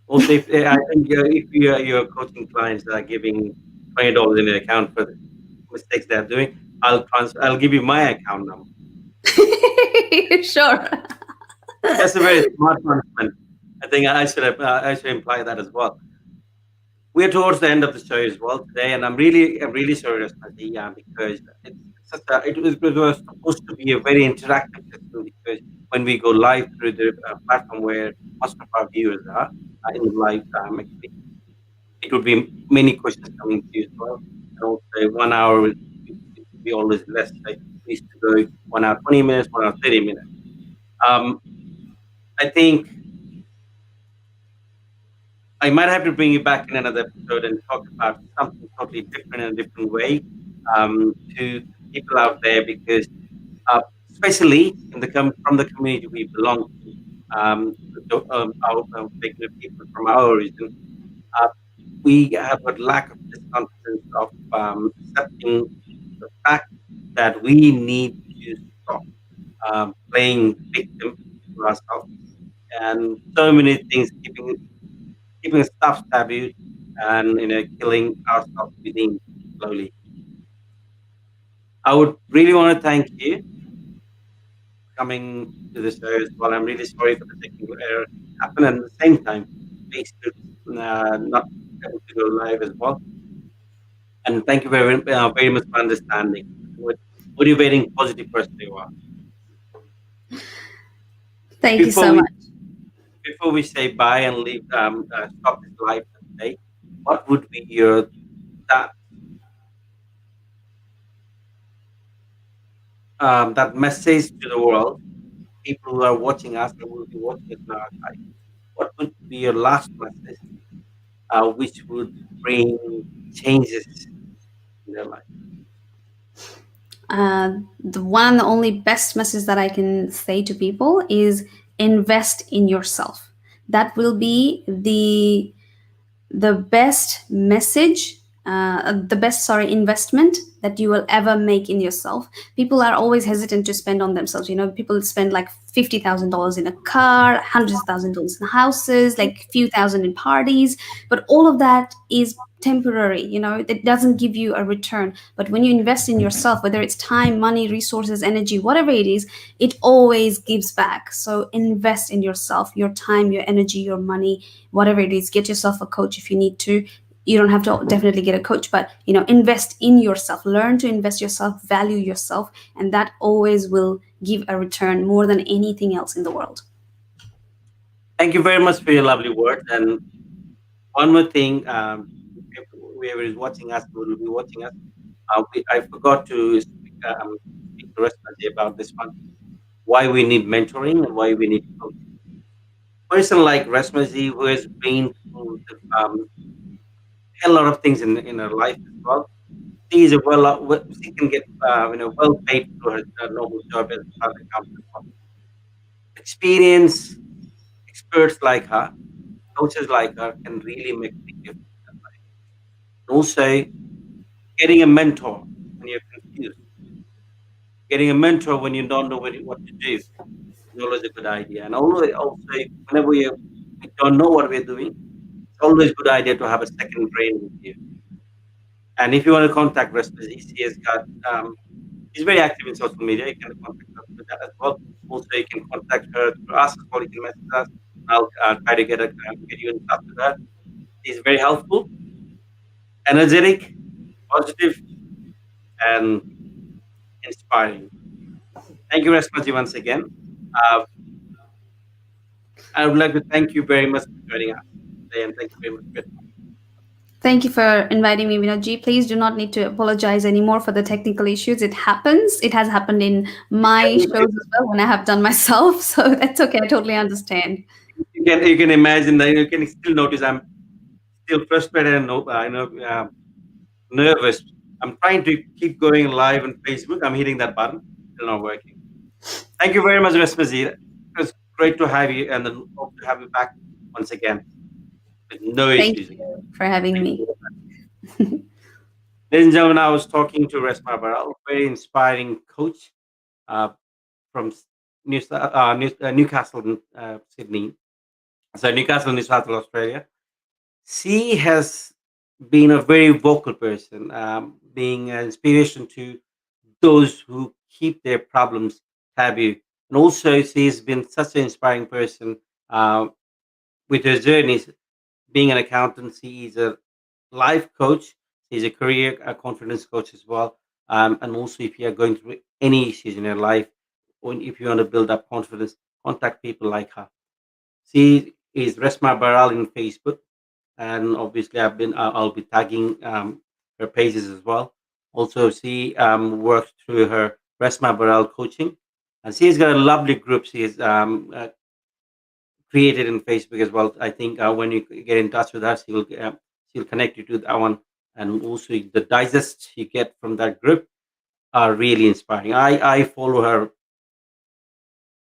Also, I think if you're coaching clients that are giving $20 in their account for the mistakes they're doing, I'll give you my account number. Sure. That's a very smart punishment. I think I should imply that as well. We're towards the end of the show as well today, and I'm really sorry, Reshma, because it was supposed to be a very interactive session, because when we go live through the platform where most of our viewers are in the live, actually, it would be many questions coming to you as well. And also 1 hour would be always less. Like we used to go 1 hour 20 minutes, 1 hour 30 minutes. I think I might have to bring you back in another episode and talk about something totally different in a different way to people out there, because especially from the community we belong to, our regular people from our region, we have a lack of this confidence of accepting the fact that we need to stop playing victim to ourselves, and so many things keeping stuff taboo, and killing ourselves within slowly. I would really want to thank you for coming to the show as well. I'm really sorry for the technical error happen, and at the same time, Facebook not able to go live as well. And thank you very much for understanding. What motivating, positive person you are. Thank you so much. Before we say bye and leave, stop this live today, what would be that message to the world, people who are watching us and will be watching us in our archive? What would be your last message, which would bring changes in their life? The one and the only best message that I can say to people is invest in yourself. That will be the best message, investment that you will ever make in yourself. People are always hesitant to spend on themselves. People spend like $50,000 in a car, hundreds of thousands of dollars in houses, like few thousand in parties, but all of that is temporary. It doesn't give you a return. But when you invest in yourself, whether it's time, money, resources, energy, whatever it is, it always gives back. So invest in yourself, your time, your energy, your money, whatever it is. Get yourself a coach if you need to. You don't have to definitely get a coach, but invest in yourself. Learn to invest yourself, value yourself, and that always will give a return more than anything else in the world. Thank you very much for your lovely words. And one more thing, whoever is watching us, will be watching us, I forgot to speak to Reshma about this one. Why we need mentoring and why we need coaching. person like Reshma Z, who has been through a lot of things in her life as well. She is a she can get well paid for her normal job as a chartered accountant. Experience, experts like her, coaches like her can really make a big difference. And also, getting a mentor when you're confused, getting a mentor when you don't know what to do is always a good idea. And also whenever we don't know what we're doing, it's always a good idea to have a second brain with you. And if you want to contact Respers, she has got she's very active in social media. You can contact her through that as well. Also, you can contact her through us as well. You can message us. I'll try to get you in touch with her. She's very helpful, energetic, positive, and inspiring. Thank you, Respers, once again. Uh, I would like to thank you very much for joining us today, and thank you very much for your Thank you for inviting me, Vinodji. Please do not need to apologize anymore for the technical issues. It happens. It has happened in my time. shows as well when I have done myself. So that's okay. I totally understand. You can imagine that you can still notice I'm still frustrated and nervous. I'm trying to keep going live on Facebook. I'm hitting that button. Still not working. Thank you very much, Vespazi. It was great to have you, and then hope to have you back once again with no Thank issues again. you for having Thank me. you. Ladies and gentlemen, I was talking to Reshma Baral, very inspiring coach uh, from Newcastle, Sydney. So Newcastle, Newcastle, Australia. She has been a very vocal person, being an inspiration to those who keep their problems taboo. And also, she's been such an inspiring person uh, with her journeys. Being an accountant, she is a life coach. She's a career confidence coach as well. And also, if you are going through any issues in your life, or if you want to build up confidence, contact people like her. She is Reshma Baral in Facebook, and obviously I'll be tagging her pages as well. Also, she works through her Reshma Baral coaching, and she's got a lovely group she's created in Facebook as well. I think when you get in touch with her, she'll connect you to that one, and also the digests you get from that group are really inspiring. I follow her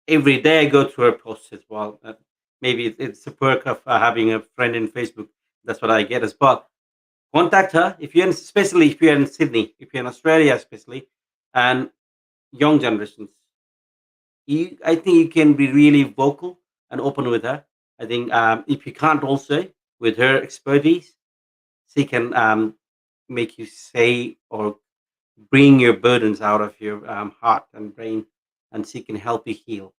every day. I go through her posts as well. Maybe it's a perk of having a friend in Facebook. That's what I get as well. Contact her if you're especially if you're in Sydney, if you're in Australia, especially, and young generations. I think you can be really vocal and open with her. I think if you can't also with her expertise, she can make you say or bring your burdens out of your heart and brain, and she can help you heal.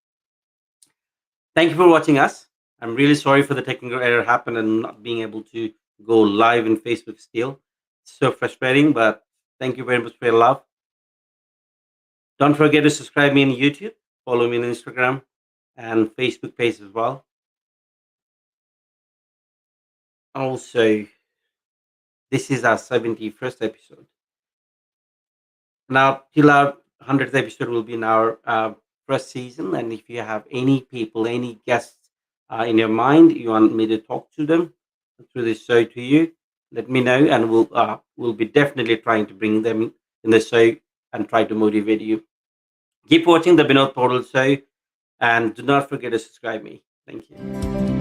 Thank you for watching us. I'm really sorry for the technical error happened and not being able to go live in Facebook still. It's so frustrating, but thank you very much for your love. Don't forget to subscribe me on YouTube, follow me on Instagram and Facebook page as well. Also, this is our 71st episode. Now, till our 100th episode will be in our first season. And if you have any people, any guests in your mind, you want me to talk to them through this show to you, let me know, and we'll be definitely trying to bring them in the show and try to motivate you. Keep watching the Binod Paudel show, and do not forget to subscribe me. Thank you.